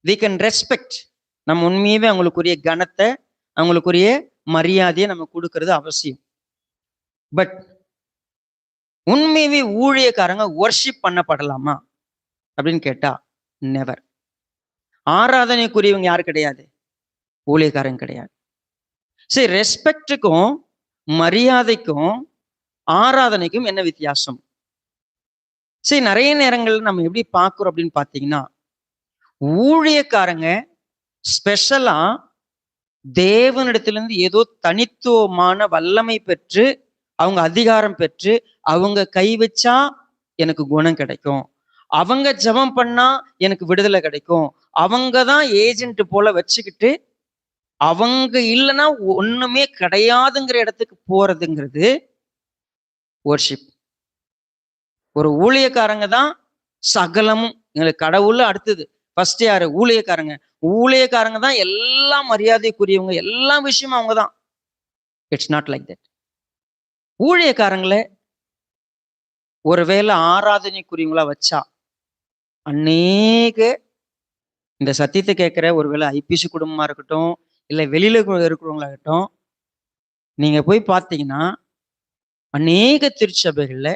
we can respect. நம்ம உண்மையாவே அவங்களுக்குரிய கனத்தை, அவங்களுக்குரிய மரியாதையை நம்ம கொடுக்கறது அவசியம். பட் உண்மையாவே ஊழியக்காரங்க வொர்ஷிப் பண்ணப்படலாமா அப்படின்னு கேட்டா நெவர். ஆராதனைக்குரியவங்க யாரு கிடையாது? ஊழியக்காரங்க கிடையாது. சரி, ரெஸ்பெக்டுக்கும் மரியாதைக்கும் ஆராதனைக்கும் என்ன வித்தியாசம்? சரி, நிறைய நேரங்கள்ல நம்ம எப்படி பார்க்கிறோம் அப்படின்னு பார்த்தீங்கன்னா, ஊழியக்காரங்க ஸ்பெஷலா தேவனிடத்திலிருந்து ஏதோ தனித்துவமான வல்லமை பெற்று, அவங்க அதிகாரம் பெற்று, அவங்க கை வச்சா எனக்கு குணம் கிடைக்கும், அவங்க ஜெபம் பண்ணா எனக்கு விடுதலை கிடைக்கும், அவங்க தான் ஏஜென்ட் போல வச்சுக்கிட்டு அவங்க இல்லைன்னா ஒண்ணுமே கிடையாதுங்கிற இடத்துக்கு போறதுங்கிறது வொர்ஷிப். ஒரு ஊழியக்காரங்க தான் சகலமும். எங்களுக்கு கடவுள் அடுத்தது ஃபர்ஸ்ட் யாரு? ஊழியக்காரங்க. ஊழியக்காரங்க தான் எல்லா மரியாதைக்குரியவங்க, எல்லா விஷயமும் அவங்க தான். It's not like that. ஊழியக்காரங்களை ஒருவேளை ஆராதனைக்குரியவங்களா வச்சா அநேக இந்த சத்தியத்தை கேட்கிற ஒருவேளை ஐபிசி குடும்பமா இருக்கட்டும், இல்லை வெளியில இருக்கிறவங்களாகட்டும், நீங்க போய் பார்த்தீங்கன்னா அநேக திருச்சபைகள்ல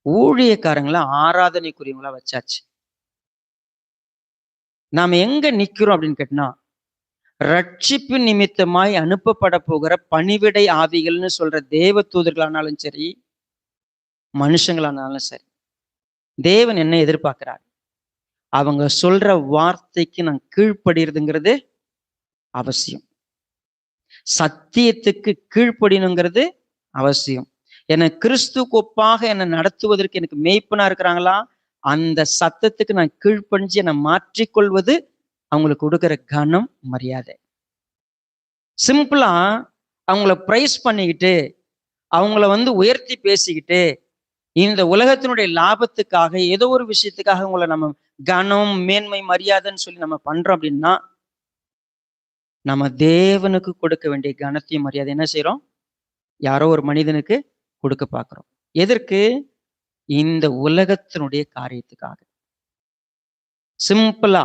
ஊழியக்காரங்களை ஆராதனைக்குரியவங்களா வச்சாச்சு. நாம எங்க நிக்கிறோம் அப்படின்னு கேட்டா, ரட்சிப்பு நிமித்தமாய் அனுப்பப்பட போகிற பணிவிடை ஆவிகள்னு சொல்ற தேவ தூதர்களானாலும் சரி, மனுஷங்களானாலும் சரி, தேவன் என்ன எதிர்பார்க்கிறார்? அவங்க சொல்ற வார்த்தைக்கு நான் கீழ்ப்படுகிறதுங்கிறது அவசியம். சத்தியத்துக்கு கீழ்ப்படினுங்கிறது அவசியம். என்னை கிறிஸ்துவுக்கு ஒப்பாக என்னை நடத்துவதற்கு எனக்கு மேய்ப்பனா இருக்கிறாங்களா, அந்த சத்தத்துக்கு நான் கீழ்ப்படிஞ்சு என்னை மாற்றிக்கொள்வது அவங்களுக்கு கொடுக்கிற கனம், மரியாதை. சிம்பிளா அவங்கள பிரைஸ் பண்ணிக்கிட்டு, அவங்கள உயர்த்தி பேசிக்கிட்டு, இந்த உலகத்தினுடைய லாபத்துக்காக ஏதோ ஒரு விஷயத்துக்காக உங்களை நம்ம கனம், மேன்மை, மரியாதைன்னு சொல்லி நம்ம பண்றோம் அப்படின்னா, நம்ம தேவனுக்கு கொடுக்க வேண்டிய கனத்தையும் மரியாதை என்ன செய்யறோம்? யாரோ ஒரு மனிதனுக்கு கொடுக்க பார்க்கிறோம். எதற்கு? இந்த உலகத்தினுடைய காரியத்துக்காக. சிம்பிளா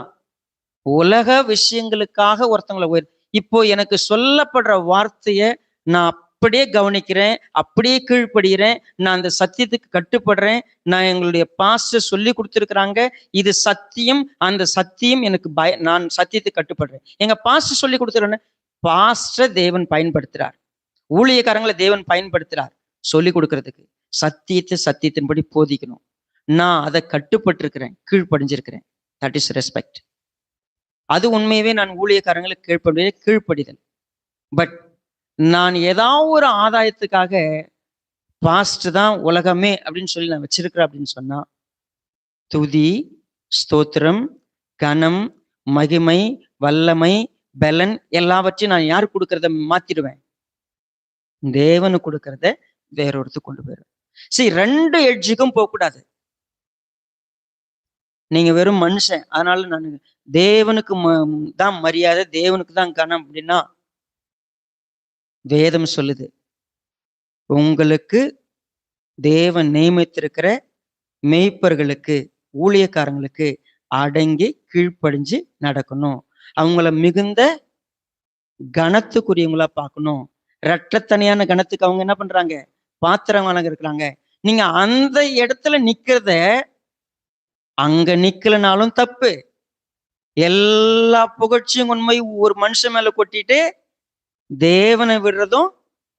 உலக விஷயங்களுக்காக ஒருத்தவங்களை இப்போ எனக்கு சொல்லப்படுற வார்த்தைய நான் அப்படியே கவனிக்கிறேன், அப்படியே கீழ்ப்படுகிறேன், நான் அந்த சத்தியத்துக்கு கட்டுப்படுறேன். நான் எங்களுடைய பாஸ்டர் சொல்லி கொடுத்துருக்குறாங்க, இது சத்தியம், அந்த சத்தியம் எனக்கு நான் சத்தியத்துக்கு கட்டுப்படுறேன். எங்க பாஸ்டர் சொல்லி கொடுத்துருன்னு பாஸ்டர் தேவன் பயன்படுத்துறார், ஊழியக்காரங்களை தேவன் பயன்படுத்துறார் சொல்லி கொடுக்கறதுக்கு. சத்தியத்தை சத்தியத்தின்படி போதிக்கணும். நான் அதை கட்டுப்பட்டு இருக்கிறேன், கீழ்ப்படிஞ்சிருக்கிறேன். That is respect. அது உண்மையவே நான் ஊழியக்காரங்களுக்கு கீழ்ப்படிதல். பட் நான் ஏதாவது ஒரு ஆதாயத்துக்காக பாஸ்ட் தான் உலகமே அப்படின்னு சொல்லி நான் வச்சிருக்கிறேன் அப்படின்னு சொன்னா, துதி, ஸ்தோத்திரம், கனம், மகிமை, வல்லமை, பலன் எல்லாவற்றையும் நான் யாருக்கு கொடுக்கறத மாத்திடுவேன்? தேவனுக்கு கொடுக்கறத வேறொருத்துக்கு கொண்டு போயிடுவேன். சரி, ரெண்டு எட்ஜுக்கும் போகக்கூடாது. நீங்க வெறும் மனுஷன், அதனால நான் தேவனுக்கு தான் மரியாதை, தேவனுக்கு தான் கனம் அப்படின்னா, வேதம் சொல்லுது உங்களுக்கு தேவன் நியமித்திருக்கிற மேய்ப்பர்களுக்கு, ஊழியக்காரங்களுக்கு அடங்கி கீழ்ப்படிஞ்சு நடக்கணும். அவங்கள மிகுந்த கனத்துக்குரியவங்களா பார்க்கணும். இரட்டத்தனியான கனத்துக்கு அவங்க என்ன பண்றாங்க? பாத்திரம் வழங்க இருக்கிறாங்க. நீங்க அந்த இடத்துல நிக்கிறத அங்க நிக்கலனாலும் தப்பு. எல்லா புகழ்ச்சியும் உண்மை ஒரு மனுஷன் மேல கொட்டிட்டு தேவனை விடுறதும்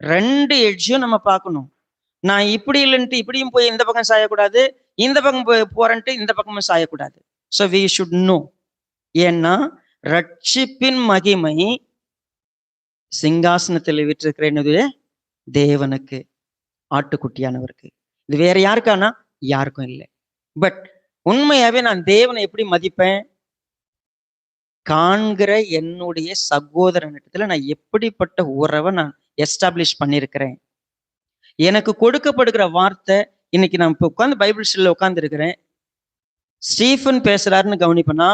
ரெண்டு எட்ஜையும் நம்ம பார்க்கணும். நான் இப்படி இல்லைன்ட்டு இப்படியும் போய் இந்த பக்கம் சாயக்கூடாது, இந்த பக்கம் போறேன்ட்டு இந்த பக்கமும் சாயக்கூடாது. So we should know. ஏன்னா ரட்சிப்பின் மகிமை சிங்காசனத்தில் விட்டிருக்கிற என்னது? தேவனுக்கு, ஆட்டுக்குட்டியானவருக்கு. இது வேற யாருக்கானா? யாருக்கும் இல்லை. பட் உண்மையாவே நான் தேவனை எப்படி மதிப்பேன்? காண்கிற என்னுடைய சகோதரனிடத்துல நான் எப்படிப்பட்ட உறவை நான் எஸ்டாப்ளிஷ் பண்ணியிருக்கிறேன். எனக்கு கொடுக்கப்படுகிற வார்த்தை, இன்னைக்கு நான் இப்போ உட்காந்து பைபிள் ஸ்டடியில் உட்கார்ந்து இருக்கிறேன். ஸ்டீஃபன் பேசுறாருன்னு கவனிப்பனா,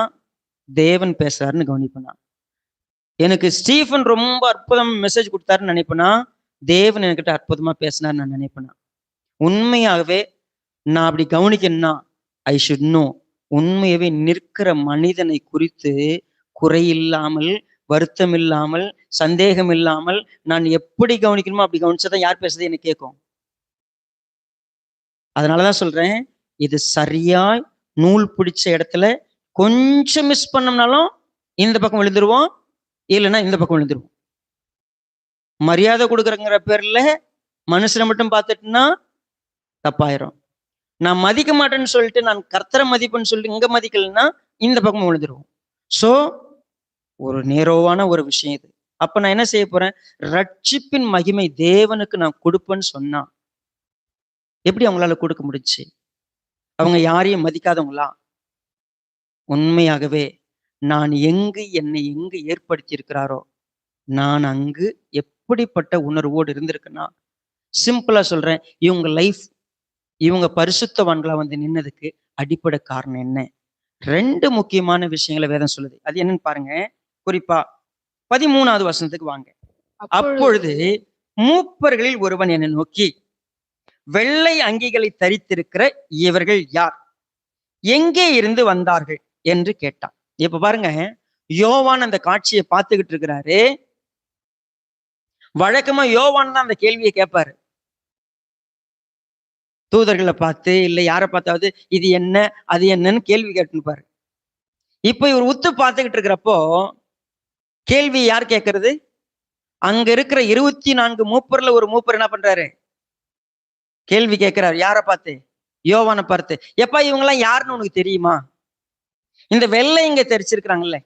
தேவன் பேசுறாருன்னு கவனிப்பனா. எனக்கு ஸ்டீஃபன் ரொம்ப அற்புதமா மெசேஜ் கொடுத்தாருன்னு நினைப்பனா, தேவன் என்கிட்ட அற்புதமா பேசினார்னு நான் நினைப்பேனா. உண்மையாகவே நான் அப்படி கவனிக்கணும்னா ஐ ஷுட் நோ, உண்மையாவே நிற்கிற மனிதனை குறித்து குறையில்லாமல், வருத்தம் இல்லாமல், சந்தேகம் இல்லாமல் நான் எப்படி கவனிக்கணுமோ அப்படி கவனிச்சாதான் யார் பேசுறது எனக்கு கேட்கும். அதனாலதான் சொல்றேன், இது சரியாய் நூல் பிடிச்ச இடத்துல கொஞ்சம் மிஸ் பண்ணோம்னாலும் இந்த பக்கம் விழுந்துருவோம், இல்லைன்னா இந்த பக்கம் விழுந்துருவோம். மரியாதை கொடுக்குறங்கிற பேர்ல மனுஷனை மட்டும் பார்த்துட்டுன்னா தப்பாயிரும். நான் மதிக்க மாட்டேன்னு சொல்லிட்டு நான் கர்த்தரை மதிப்புன்னு சொல்லிட்டு இங்க மதிக்கலைன்னா இந்த பக்கம் விழுந்துருவோம். சோ ஒரு நேரோவான ஒரு விஷயம் இது. அப்ப நான் என்ன செய்ய போறேன்? ரட்சிப்பின் மகிமை தேவனுக்கு நான் கொடுப்பேன்னு சொன்னா எப்படி அவங்களால கொடுக்க முடிச்சு? அவங்க யாரையும் மதிக்காதவங்களா? உண்மையாகவே நான் என்னை எங்கு ஏற்படுத்தி இருக்கிறாரோ நான் அங்கு எப்படிப்பட்ட உணர்வோடு இருந்திருக்குன்னா, சிம்பிளா சொல்றேன், இவங்க பரிசுத்தவான்களா வந்து நின்னதுக்கு அடிப்படை காரணம் என்ன? 2 முக்கியமான விஷயங்களை வேதம் சொல்லுது. அது என்னன்னு பாருங்க. குறிப்பா 13வது வசனத்துக்கு வாங்க. அப்பொழுது மூப்பர்களில் ஒருவன் என்னை நோக்கி, வெள்ளை அங்கிகளை தரித்திருக்கிற இவர்கள் யார்? எங்கே இருந்து வந்தார்கள் என்று கேட்டான். இப்ப பாருங்க, யோவான் அந்த காட்சியை பார்த்துக்கிட்டு இருக்கிறாரு. வழக்கமா யோவான் தான் அந்த கேள்வியை கேட்பாரு. தூதர்களை பார்த்து இல்லை யாரை பார்த்தாவது இது என்ன அது என்னன்னு கேள்வி கேட்டுப்பாரு. இப்ப இவர் உத்து பார்த்துக்கிட்டு இருக்கிறப்போ கேள்வி யார் கேட்கறது? அங்க இருக்கிற 24 மூப்பர்ல ஒரு மூப்பர் என்ன பண்றாரு? கேள்வி கேட்கிறாரு. யாரை பார்த்து? யோவானை பார்த்து. எப்பா இவங்க எல்லாம் யாருன்னு உனக்கு தெரியுமா? இந்த வெள்ளை இங்க தெரிச்சிருக்கிறாங்கல்ல,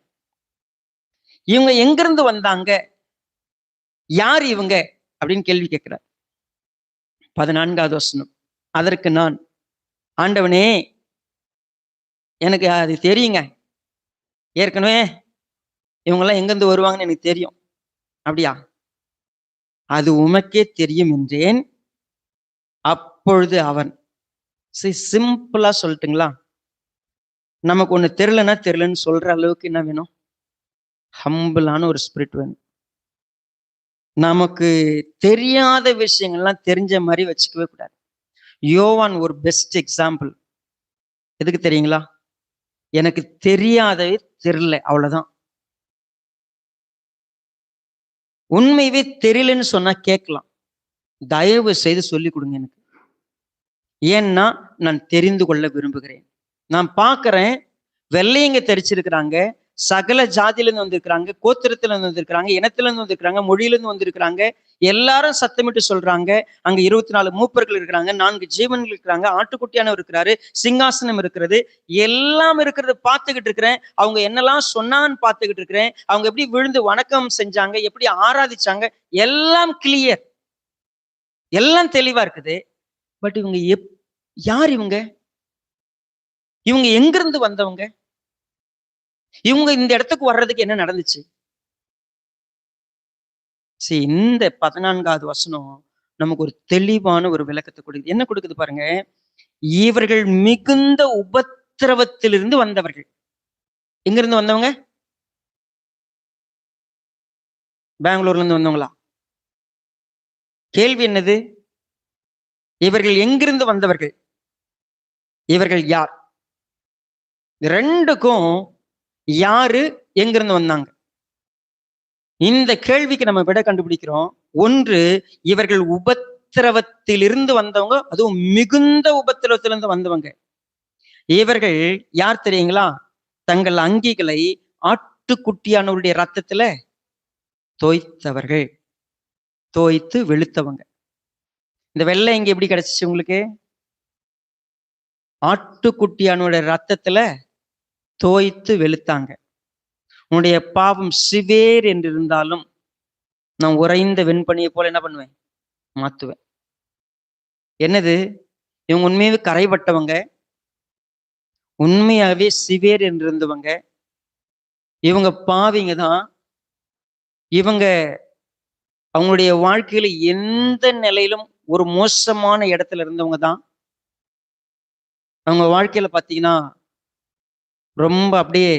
இவங்க எங்கிருந்து வந்தாங்க, யார் இவங்க அப்படின்னு கேள்வி கேட்கிறார். 14வது வசனம். அதற்கு நான், ஆண்டவனே எனக்கு அது தெரியுங்க, ஏற்கனவே இவங்கெல்லாம் எங்கிருந்து வருவாங்கன்னு எனக்கு தெரியும். அப்படியா? அது உமக்கே தெரியும் என்றேன். அப்பொழுது அவன், சிம்பிளா சொல்லட்டுங்களா, நமக்கு ஒண்ணு தெரியலன்னு சொல்ற அளவுக்கு என்ன வேணும்? ஹம்பிளான ஒரு ஸ்பிரிட் வேணும். நமக்கு தெரியாத விஷயங்கள்லாம் தெரிஞ்ச மாதிரி வச்சுக்கவே கூடாது. யோவான் ஒரு பெஸ்ட் எக்ஸாம்பிள். எதுக்கு தெரியுங்களா? எனக்கு தெரியாதவே தெரியல, அவ்வளவுதான். உண்மையவே தெரியலன்னு சொன்னா கேட்கலாம், தயவு செய்து சொல்லி கொடுங்க எனக்கு. ஏன்னா நான் தெரிந்து கொள்ள விரும்புகிறேன். நான் பார்க்கிறேன், வெள்ளையங்க தெரிச்சிருக்கிறாங்க, சகல ஜாதியிலிருந்து வந்திருக்கிறாங்க, கோத்திரத்துல இருந்து வந்திருக்கிறாங்க, இனத்துல இருந்து வந்திருக்கிறாங்க, மொழியிலிருந்து வந்திருக்கிறாங்க. எல்லாரும் சத்தமிட்டு சொல்றாங்க. அங்க 24 மூப்பர்கள் இருக்கிறாங்க, 4 ஜீவன்கள் இருக்கிறாங்க, ஆட்டுக்குட்டியானவர் இருக்கிறாரு, சிங்காசனம் இருக்கிறது, எல்லாம் இருக்கிறது பார்த்துக்கிட்டு இருக்கிறேன். அவங்க என்னெல்லாம் சொன்னான்னு பார்த்துக்கிட்டு இருக்கிறேன். அவங்க எப்படி விழுந்து வணக்கம் செஞ்சாங்க, எப்படி ஆராதிச்சாங்க, எல்லாம் கிளியர், எல்லாம் தெளிவா இருக்குது. பட் இவங்க யார்? இவங்க எங்கிருந்து வந்தவங்க? இவங்க இந்த இடத்துக்கு வர்றதுக்கு என்ன நடந்துச்சு? இந்த 14வது வசனம் நமக்கு ஒரு தெளிவான ஒரு விளக்கத்தை கொடுக்குது. என்ன கொடுக்குது பாருங்க, இவர்கள் மிகுந்த உபத்திரவத்திலிருந்து வந்தவர்கள். எங்க இருந்து வந்தவங்க? பெங்களூர்ல இருந்து வந்தவங்களா? கேள்வி என்னது? இவர்கள் எங்கிருந்து வந்தவர்கள்? இவர்கள் யார்? 2க்கும் யாரு எங்கிருந்து வந்தாங்க? இந்த கேள்விக்கு நம்ம விட கண்டுபிடிக்கிறோம். ஒன்று, இவர்கள் உபத்திரவத்திலிருந்து வந்தவங்க, அதுவும் மிகுந்த உபத்திரவத்திலிருந்து வந்தவங்க. இவர்கள் யார் தெரியுங்களா? தங்கள் அங்கிகளை ஆட்டுக்குட்டியானவருடைய ரத்தத்துல தோய்த்தவர்கள், தோய்த்து வெளுத்தவங்க. இந்த வெள்ளை இங்க எப்படி கிடைச்சிச்சு உங்களுக்கு? ஆட்டுக்குட்டியானுடைய ரத்தத்துல தோய்த்து வெளுத்தாங்க. உன்னுடைய பாவம் சிவேர் என்று இருந்தாலும் நான் உறைந்த வெண்பனியை போல என்ன பண்ணுவேன்? மாத்துவேன். என்னது? இவங்க உண்மையாவே கரைப்பட்டவங்க, உண்மையாவே சிவேர் என்று இருந்தவங்க, இவங்க பாவிங்க தான். இவங்க அவங்களுடைய வாழ்க்கையில எந்த நிலையிலும் ஒரு மோசமான இடத்துல இருந்தவங்க தான். அவங்க வாழ்க்கையில பாத்தீங்கன்னா ரொம்ப அப்படியே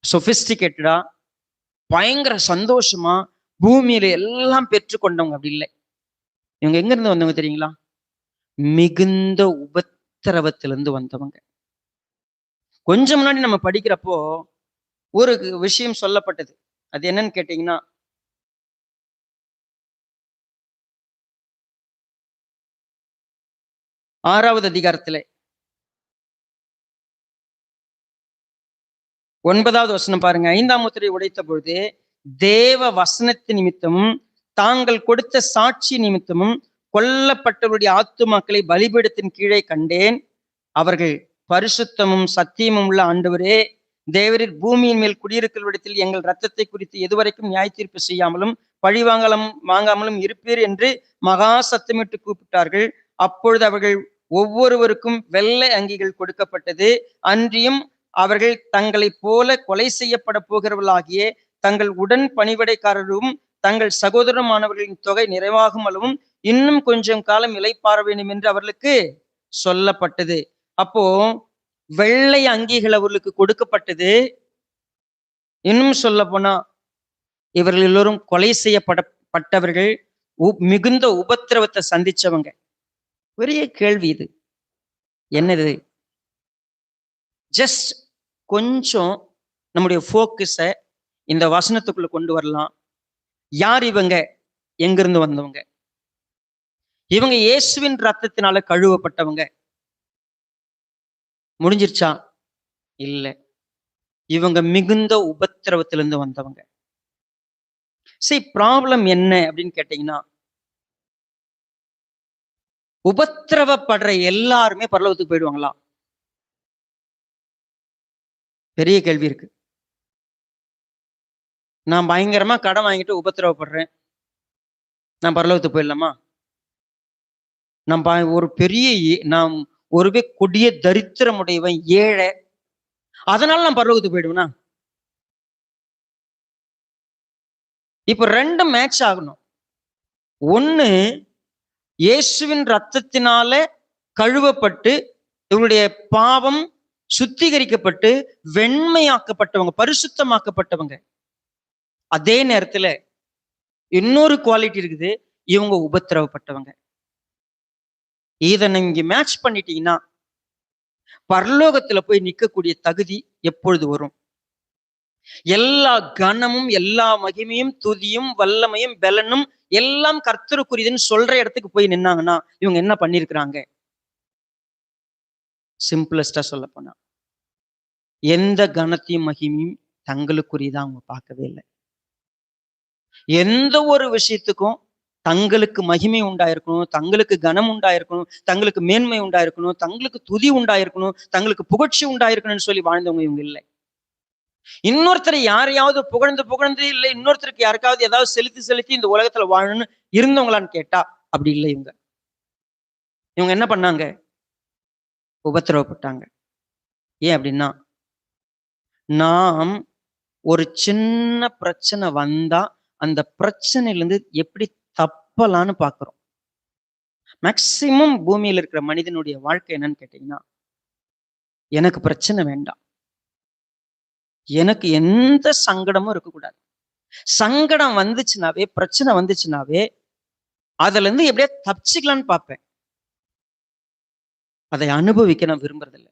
சொபிஸ்டிகேட்டடா, பயங்கர சந்தோஷமா பூமியில எல்லாம் பெற்றுக்கொண்டவங்க அப்படி இல்லை. இவங்க எங்க இருந்து வந்தவங்க தெரியுங்களா? மிகுந்த உபத்திரவத்திலிருந்து வந்தவங்க. கொஞ்சம் முன்னாடி நம்ம படிக்கிறப்போ ஒரு விஷயம் சொல்லப்பட்டது. அது என்னன்னு கேட்டீங்கன்னா, 6வது அதிகாரத்திலே 9வது வசனம் பாருங்க. 5ஆம் முத்திரையை உடைத்த பொழுது தேவ வசனத்தின் நிமித்தமும் தாங்கள் கொடுத்த சாட்சி நிமித்தமும் கொல்லப்பட்டவருடைய ஆத்துமாக்களை பலிபீடத்தின் கீழே கண்டேன். அவர்கள் பரிசுத்தமும் சத்தியமும் உள்ள ஆண்டவரே, தேவரீர் பூமியின் மேல் குடியிருக்கிறவிடத்தில் எங்கள் இரத்தத்தை குறித்து எதுவரைக்கும் நியாய தீர்ப்பு செய்யாமலும் வாங்காமலும் இருப்பீர் என்று மகா சத்தமிட்டு கூப்பிட்டார்கள். அப்பொழுது அவர்கள் ஒவ்வொருவருக்கும் வெள்ளை அங்கிகள் கொடுக்கப்பட்டது. அன்றியும் அவர்கள் தங்களை போல கொலை செய்யப்பட போகிறவர்களாகிய தங்கள் உடன் பணிவிடைக்காரரும் தங்கள் சகோதரமானவர்களின் தொகை நிறைவாகும் அளவும் இன்னும் கொஞ்சம் காலம் இளைப்பாற வேண்டும் என்று அவர்களுக்கு சொல்லப்பட்டது. அப்போ வெள்ளை அங்கிகள் அவர்களுக்கு கொடுக்கப்பட்டது. இன்னும் சொல்ல போனா இவர்கள் எல்லோரும் கொலை செய்யப்பட்டவர்கள், மிகுந்த உபத்திரவத்தை சந்திச்சவங்க. பெரிய கேள்வி இது. என்னது? ஜஸ்ட் கொஞ்சம் நம்முடைய போக்கஸை இந்த வசனத்துக்குள்ள கொண்டு வரலாம். யார் இவங்க? எங்கிருந்து வந்தவங்க? இவங்க இயேசுவின் ரத்தத்தினால கழுவப்பட்டவங்க. முடிஞ்சிருச்சா? இல்ல. இவங்க மிகுந்த உபத்திரவத்திலிருந்து வந்தவங்க. சரி, ப்ராப்ளம் என்ன அப்படின்னு கேட்டீங்கன்னா, உபத்திரவப்படுற எல்லாருமே பரலோகத்துக்கு போயிடுவாங்களா? பெரிய கேள்வி இருக்கு. நான் பயங்கரமா கடன் வாங்கிட்டு உபத்திரவப்படுறேன், நான் பரலோகத்துக்கு போயிடலாமா? நான் ஒருவே கொடிய தரித்திரமுடையவன், ஏழை, அதனால நான் பரலோகத்துக்கு போயிடுவேனா? இப்ப ரெண்டும் மேட்ச் ஆகணும். ஒண்ணு, இயேசுவின் ரத்தத்தினால கழுவப்பட்டு இவருடைய பாவம் சுத்திகரிக்கப்பட்டு வெண்மையாக்கப்பட்டவங்க, பரிசுத்தமாக்கப்பட்டவங்க. அதே நேரத்துல இன்னொரு குவாலிட்டி இருக்குது, இவங்க உபத்திரவப்பட்டவங்க. இதை நீங்க மேட்ச் பண்ணிட்டீங்கன்னா பரலோகத்துல போய் நிற்கக்கூடிய தகுதி எப்பொழுது வரும்? எல்லா கனமும் எல்லா மகிமையும் துதியும் வல்லமையும் பலனும் எல்லாம் கர்த்தருக்குரியதுன்னு சொல்ற இடத்துக்கு போய் நின்னாங்கன்னா இவங்க என்ன பண்ணிருக்கிறாங்க? சிம்பிளஸ்டா சொல்ல போனா எந்த கனத்தையும் மகிமையும் தங்களுக்குரியதான் அவங்க பார்க்கவே இல்லை. எந்த ஒரு விஷயத்துக்கும் தங்களுக்கு மகிமை உண்டாயிருக்கணும், தங்களுக்கு கனம் உண்டாயிருக்கணும், தங்களுக்கு மேன்மை உண்டாயிருக்கணும், தங்களுக்கு துதி உண்டாயிருக்கணும், தங்களுக்கு புகழ்ச்சி உண்டாயிருக்கணும்னு சொல்லி வாழ்ந்தவங்க இவங்க இல்லை. இன்னொருத்தரை யாரையாவது புகழ்ந்து இல்லை, இன்னொருத்தருக்கு யாருக்காவது ஏதாவது செலுத்தி இந்த உலகத்துல வாழணும்னு இருந்தவங்களான்னு கேட்டா அப்படி இல்லை. இவங்க என்ன பண்ணாங்க? உபத்திரவப்பட்டாங்க. ஏன் அப்படின்னா, நாம் ஒரு சின்ன பிரச்சனை வந்தா அந்த பிரச்சனையிலிருந்து எப்படி தப்பலான்னு பாக்குறோம். மேக்சிமம் பூமியில் இருக்கிற மனிதனுடைய வாழ்க்கை என்னன்னு கேட்டீங்கன்னா, எனக்கு பிரச்சனை வேண்டாம், எனக்கு எந்த சங்கடமும் இருக்கக்கூடாது. சங்கடம் வந்துச்சுனாவே, பிரச்சனை வந்துச்சுனாவே அதுல இருந்து எப்படியா தப்பிச்சுக்கலான்னு பார்ப்பேன். அதை அனுபவிக்க நான் விரும்புறதில்லை.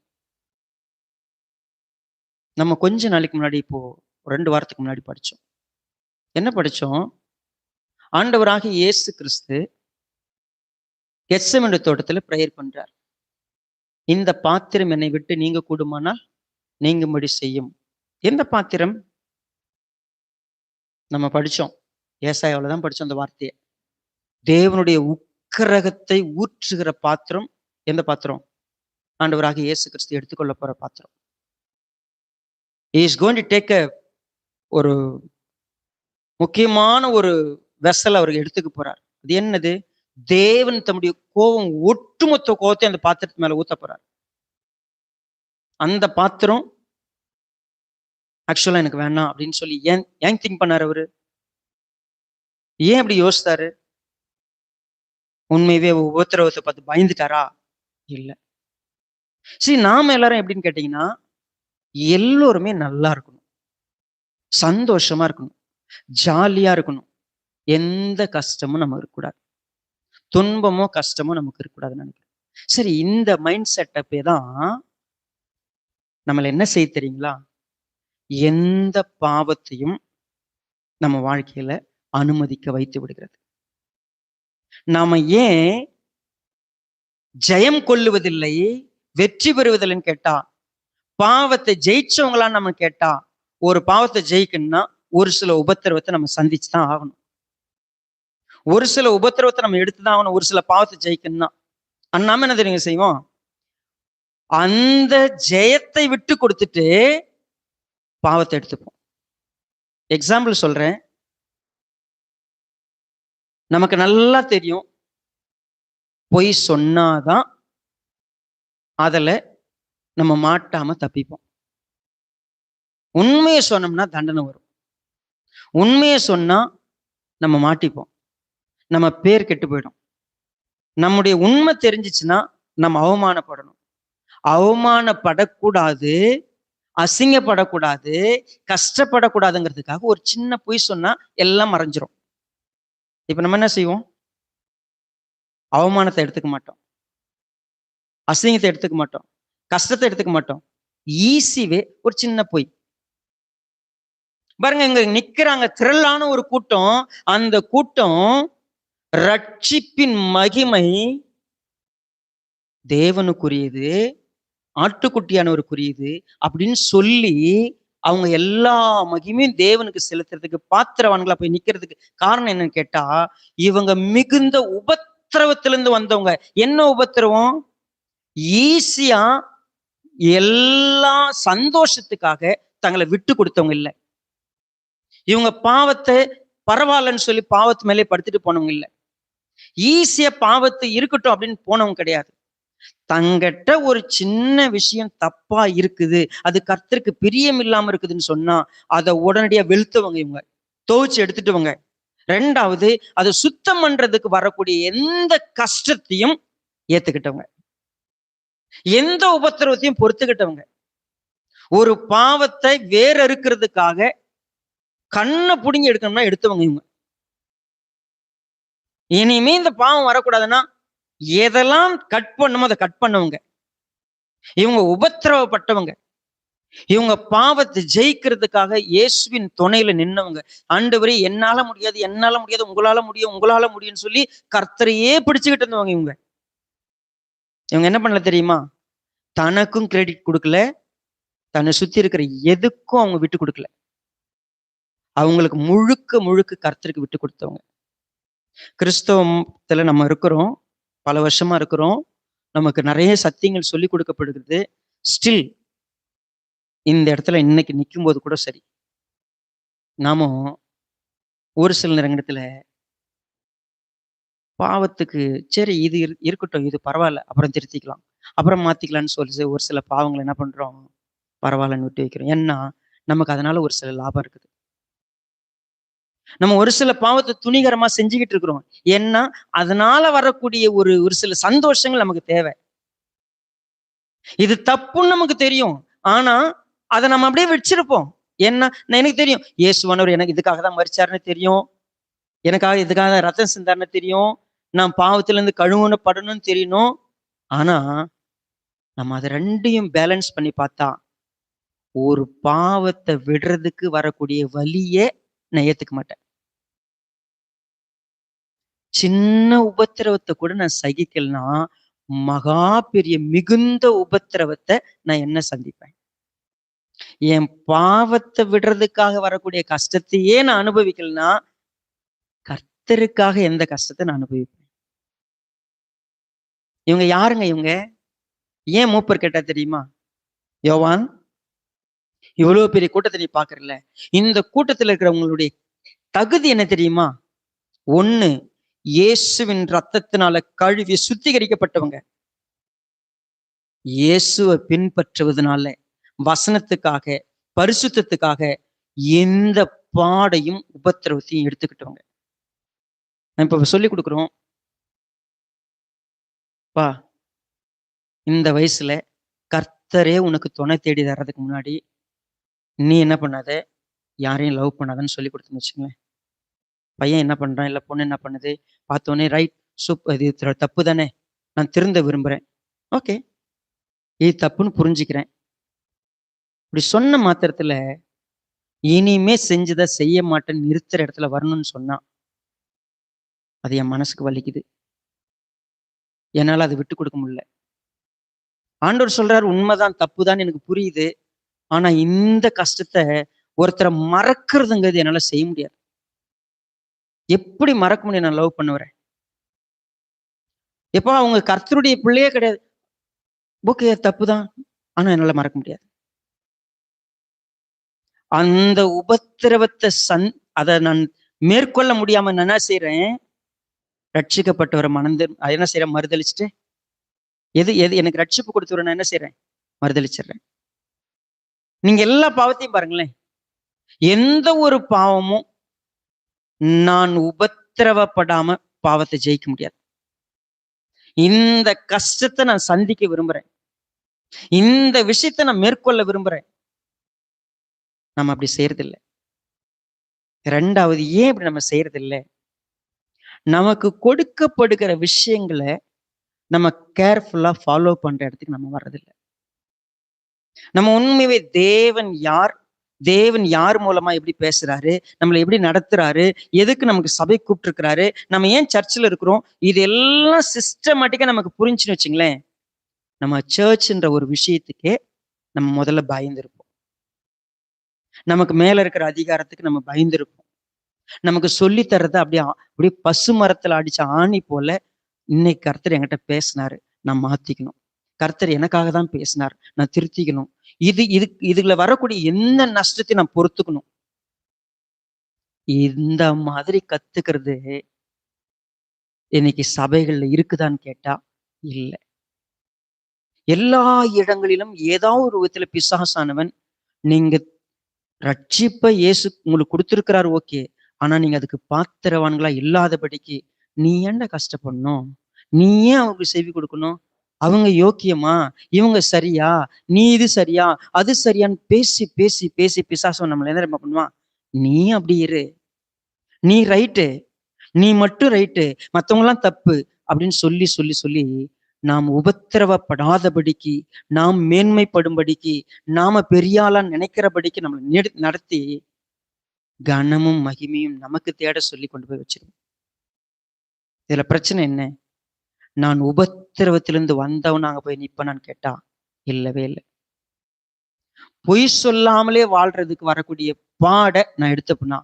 நம்ம கொஞ்ச நாளைக்கு முன்னாடி, இப்போ 2 வாரத்துக்கு முன்னாடி படிச்சோம். என்ன படிச்சோம்? ஆண்டவராக இயேசு கிறிஸ்து கெத்செமனே தோட்டத்துல பிரேயர் பண்றார். இந்த பாத்திரம் என்னை விட்டு நீங்க கூடுமானால் நீங்கும்படி செய்யும். எந்த பாத்திரம்? நம்ம படிச்சோம், ஏசாயாவுல தான் படிச்சோம் அந்த வார்த்தையை. தேவனுடைய உக்கிரகத்தை ஊற்றுகிற பாத்திரம். எந்த பாத்திரம்? ஆண்டவராக இயேசு கிறிஸ்து எடுத்துக்கொள்ள போற பாத்திரம். He is going to take ஒரு முக்கியமான ஒரு வெசல் அவர் எடுத்துக்க போறார். அது என்னது? தேவன் தம்முடைய கோபம், ஒட்டுமொத்த கோபத்தை அந்த பாத்திரத்து மேல ஊத்த போறார். அந்த பாத்திரம் ஆக்சுவலா எனக்கு வேணாம் அப்படின்னு சொல்லி ஏன் ஏன் திங்க் பண்ணாரு அவரு? ஏன் அப்படி யோசித்தாரு? உண்மையவே உபத்திரவத்தை பார்த்து பயந்துட்டாரா? இல்ல. சரி, நாம எல்லாரும் எப்படின்னு கேட்டீங்கன்னா, எல்லோருமே நல்லா இருக்கணும், சந்தோஷமா இருக்கணும், ஜாலியா இருக்கணும். எந்த கஷ்டமும் நமக்கு இருக்கக்கூடாது, துன்பமோ கஷ்டமோ நமக்கு இருக்கக்கூடாதுன்னு நினைக்கிறேன். சரி, இந்த மைண்ட் செட்டப்பே தான் நம்மள என்ன செய்ய தெரியுங்களா? எந்த பாவத்தையும் நம்ம வாழ்க்கையில அனுமதிக்க வைத்து விடுகிறது. நாம ஏன் ஜெயம் கொள்ளுவதில்லை, வெற்றி பெறுவதில்லைன்னு கேட்டா, பாவத்தை ஜெயிச்சவங்களா நம்ம கேட்டா, ஒரு பாவத்தை ஜெயிக்கணும்னா ஒரு சில உபத்திரவத்தை நம்ம சந்திச்சுதான் ஆகணும். ஒரு சில உபத்திரவத்தை நம்ம எடுத்துதான் ஆகணும், ஒரு சில பாவத்தை ஜெயிக்கணும்னா. நாம என்ன தெரியுங்க செய்வோம்? அந்த ஜெயத்தை விட்டு கொடுத்துட்டு பாவத்தை எடுத்துப்போம். எக்ஸாம்பிள் சொல்றேன். நமக்கு நல்லா தெரியும், பொய் சொன்னாதான் அதுல நம்ம மாட்டாம தப்பிப்போம். உண்மையை சொன்னோம்னா தண்டனை வரும். உண்மையை சொன்னா நம்ம மாட்டிப்போம், நம்ம பேர் கெட்டு போயிடும். நம்முடைய உண்மை தெரிஞ்சிச்சுன்னா நம்ம அவமானப்படணும். அவமானப்படக்கூடாது, அசிங்கப்படக்கூடாது, கஷ்டப்படக்கூடாதுங்கிறதுக்காக ஒரு சின்ன பொய் சொன்னா எல்லாம் மறைஞ்சிரும். இப்ப நம்ம என்ன செய்வோம்? அவமானத்தை எடுத்துக்க மாட்டோம், அசிங்கத்தை எடுத்துக்க மாட்டோம், கஷ்டத்தை எடுத்துக்க மாட்டோம். ஈஸிவே ஒரு சின்ன பொய். பாருங்க, இங்க நிக்கிறாங்க திரளான ஒரு கூட்டம். அந்த கூட்டம் ரட்சிப்பின் மகிமை தேவனுக்குரியது, ஆட்டுக்குட்டியானவருக்குரியது அப்படின்னு சொல்லி அவங்க எல்லா மகிமையும் தேவனுக்கு செலுத்துறதுக்கு பாத்திரவான்களா போய் நிக்கிறதுக்கு காரணம் என்னன்னு கேட்டா, இவங்க மிகுந்த உபத்திரவத்திலிருந்து வந்தவங்க. என்ன உபத்திரவம்? ஈஸியா எல்லா சந்தோஷத்துக்காக தங்களை விட்டு கொடுத்தவங்க இல்லை. இவங்க பாவத்தை பரவாயில்லன்னு சொல்லி பாவத்து மேலே படுத்துட்டு போனவங்க இல்லை. ஈஸியா பாவத்தை இருக்கட்டும் அப்படின்னு போனவங்க கிடையாது. தங்கிட்ட ஒரு சின்ன விஷயம் தப்பா இருக்குது, அது கர்த்தருக்கு பிரியம் இல்லாம இருக்குதுன்னு சொன்னா அதை உடனடியா வெளுத்தவங்க இவங்க, துவைச்சு எடுத்துட்டுவங்க. ரெண்டாவது, அதை சுத்தம் பண்றதுக்கு வரக்கூடிய எந்த கஷ்டத்தையும் ஏத்துக்கிட்டவங்க, எந்த உபத்திரவத்தையும் பொறுத்துக்கிட்டவங்க. ஒரு பாவத்தை வேற இருக்கிறதுக்காக கண்ணை புடுங்கி எடுக்கணும்னா எடுத்தவங்க இவங்க. இனிமே இந்த பாவம் வரக்கூடாதுன்னா எதெல்லாம் கட் பண்ணுமோ அதை கட் பண்ணவங்க. இவங்க உபத்திரவப்பட்டவங்க. இவங்க பாவத்தை ஜெயிக்கிறதுக்காக இயேசுவின் துணையில நின்னவங்க. ஆண்டவரே என்னால முடியாது, என்னால முடியாது, உங்களால முடியும், உங்களால முடியும்னு சொல்லி கர்த்தரையே பிடிச்சுக்கிட்டு இருந்தவங்க இவங்க. இவங்க என்ன பண்ணல தெரியுமா? தனக்கும் கிரெடிட் கொடுக்கல, தன்னை சுத்தி இருக்கிற எதுக்கும் அவங்க விட்டு கொடுக்கல. அவங்களுக்கு முழுக்க முழுக்க கர்த்தருக்கு விட்டு கொடுத்தவங்க. கிறிஸ்தவத்துல நம்ம இருக்கிறோம், பல வருஷமா இருக்கிறோம், நமக்கு நிறைய சத்தியங்கள் சொல்லி கொடுக்கப்படுகிறது. ஸ்டில் இந்த இடத்துல இன்னைக்கு நிற்கும் போது கூட சரி, நாமும் ஒரு சில நேரத்துல பாவத்துக்கு சரி இது இருக்கட்டும், இது பரவாயில்ல, அப்புறம் திருத்திக்கலாம், அப்புறம் மாத்திக்கலாம்னு சொல்லி ஒரு சில பாவங்களை என்ன பண்றோம்? பரவாயில்லன்னு விட்டு வைக்கிறோம். ஏன்னா நமக்கு அதனால ஒரு சில லாபம் இருக்குது. நம்ம ஒரு சில பாவத்தை துணிகரமா செஞ்சுக்கிட்டு இருக்கிறோம். ஏன்னா அதனால வரக்கூடிய ஒரு ஒரு சில சந்தோஷங்கள் நமக்கு தேவை. இது தப்புன்னு நமக்கு தெரியும், ஆனா அதை நம்ம அப்படியே வச்சிருப்போம். ஏன்னா எனக்கு தெரியும் இயேசுவானவர் எனக்கு இதுக்காக தான் மரிச்சாருன்னு தெரியும், எனக்காக இதுக்காக ரத்தம் சிந்தாருன்னு தெரியும், நான் பாவத்துல இருந்து கழுவப்படணும்னு தெரியணும். ஆனா நம்ம அதை ரெண்டையும் பேலன்ஸ் பண்ணி பார்த்தா ஒரு பாவத்தை விடுறதுக்கு வரக்கூடிய வலியே நான் ஏத்துக்க மாட்டேன். சின்ன உபத்திரவத்தை கூட நான் சகிக்கலனா மகா பெரிய மிகுந்த உபத்திரவத்தை நான் என்ன சந்திப்பேன்? என் பாவத்தை விடுறதுக்காக வரக்கூடிய கஷ்டத்தையே நான் அனுபவிக்கலனா கர்த்தருக்காக எந்த கஷ்டத்தை நான் அனுபவிப்பேன்? இவங்க யாருங்க? இவங்க ஏன் மூப்பர் கேட்டா தெரியுமா? யோவான், இவ்வளவு பெரிய கூட்டத்தை நீ பாக்குறல, இந்த கூட்டத்தில் இருக்கிறவங்களுடைய தகுதி என்ன தெரியுமா? ஒண்ணு, இயேசுவின் ரத்தத்தினால கழுவி சுத்திகரிக்கப்பட்டவங்க. இயேசுவை பின்பற்றுவதனால, வசனத்துக்காக, பரிசுத்தத்துக்காக எந்த பாடையும் உபத்திரவத்தையும் எடுத்துக்கிட்டவங்க. நான் இப்ப சொல்லிக் கொடுக்குறோம், பா இந்த வயசுல கர்த்தரே உனக்கு துணை தேடி தர்றதுக்கு முன்னாடி நீ என்ன பண்ணாத, யாரையும் லவ் பண்ணாதன்னு சொல்லி கொடுத்துன்னு வச்சுங்களேன். பையன் என்ன பண்றான், இல்ல பொண்ணு என்ன பண்ணுது, பார்த்தோன்னே ரைட் இது தப்பு தானே, நான் திருந்த விரும்புறேன். ஓகே, இது தப்புன்னு புரிஞ்சுக்கிறேன். இப்படி சொன்ன மாத்திரத்துல இனிமே செஞ்சதை செய்ய மாட்டேன்னு நிறுத்துற இடத்துல வரணும்னு சொன்னா அது என் மனசுக்கு வலிக்குது. என்னால அதை விட்டு கொடுக்க முடியல. ஆண்டவர் சொல்றாரு, உண்மைதான், தப்புதான், எனக்கு புரியுது. ஆனா இந்த கஷ்டத்தை ஒருத்தரை மறக்கிறதுங்கிறது என்னால செய்ய முடியாது. எப்படி மறக்க முடியும்? நான் லவ் பண்ணுவேன். எப்போ அவங்க கர்த்தருடைய பிள்ளையே கிடையாது. ஓகே, தப்புதான், ஆனா என்னால மறக்க முடியாது. அந்த உபத்திரவத்தை அதை நான் மேற்கொள்ள முடியாம நான் என்ன செய்யறேன், ரட்சிக்கப்பட்டவரை என்ன செய்யறேன், மறுதளிச்சுட்டு எது எனக்கு ரட்சிப்பு கொடுத்தவரை நான் என்ன செய்யறேன், மறுதளிச்சிடுறேன். நீங்க எல்லா பாவத்தையும் பாருங்களேன், எந்த ஒரு பாவமும் நான் உபத்திரவப்படாம பாவத்தை ஜெயிக்க முடியாது. இந்த கஷ்டத்தை நான் சந்திக்க விரும்புறேன், இந்த விஷயத்தை நான் மேற்கொள்ள விரும்புறேன். நம்ம அப்படி செய்யறதில்லை. ரெண்டாவது, ஏன் இப்படி நம்ம செய்யறதில்லை? நமக்கு கொடுக்கப்படுகிற விஷயங்களை நம்ம கேர்ஃபுல்லா ஃபாலோ பண்ற இடத்துக்கு நம்ம வர்றதில்லை. நம்ம உண்மையே தேவன் யார் மூலமா எப்படி பேசுறாரு, நம்மளை எப்படி நடத்துறாரு, எதுக்கு நமக்கு சபை கூப்பிட்டுருக்கிறாரு, நம்ம ஏன் சர்ச்சில் இருக்கிறோம், இது எல்லாம் சிஸ்டமேட்டிக்கா நமக்கு புரிஞ்சுன்னு வச்சுங்களேன், நம்ம சர்ச்ன்ற ஒரு விஷயத்துக்கே நம்ம முதல்ல பயந்துருப்போம். நமக்கு மேல இருக்கிற அதிகாரத்துக்கு நம்ம பயந்துருப்போம். நமக்கு சொல்லி தர்றத அப்படியே பசு மரத்துல அடிச்ச ஆணி போல, இன்னைக்கு கர்த்தர் என்கிட்ட பேசினாரு, நான் மாத்திக்கணும். கர்த்தர் எனக்காக தான் பேசினார், நான் திருத்திக்கணும். இதுல வரக்கூடிய என்ன நஷ்டத்தை நான் பொறுத்துக்கணும். இந்த மாதிரி கத்துக்கிறது இன்னைக்கு சபைகள்ல இருக்குதான்னு கேட்டா இல்லை. எல்லா இடங்களிலும் ஏதாவது ஒரு விதத்துல பிசாசானவன், நீங்க ரட்சிப்பை இயேசு உங்களுக்கு கொடுத்திருக்கிறாரு, ஓகே, ஆனா நீங்க அதுக்கு பாத்திரவான்களா இல்லாதபடிக்கு நீ என்ன கஷ்டப்படணும், நீ ஏன் அவங்களுக்கு செவி கொடுக்கணும், அவங்க யோக்கியமா, இவங்க சரியா, நீ இது சரியா, அது சரியான்னு பேசி பேசி பேசி பிசாசம் நம்மள என்ன பண்ணுவான், நீ அப்படி இரு, நீ ரைட்டு, நீ மட்டும் ரைட்டு, மற்றவங்க எல்லாம் தப்பு அப்படின்னு சொல்லி சொல்லி சொல்லி நாம் உபத்திரவப்படாதபடிக்கு, நாம் மேன்மைப்படும்படிக்கு, நாம பெரியாளா நினைக்கிறபடிக்கு நம்மளை நடத்தி கனமும் மகிமையும் நமக்கு தேட சொல்லி கொண்டு போய் வச்சிருவோம். இதுல பிரச்சனை என்ன? நான் உபத்திரவத்திலிருந்து வந்தவன் அங்க போய் நிப்பனான்னு கேட்டா இல்லவே இல்லை. பொய் சொல்லாமலே வாழ்றதுக்கு வரக்கூடிய பாடை நான் எடுத்தப்பனா,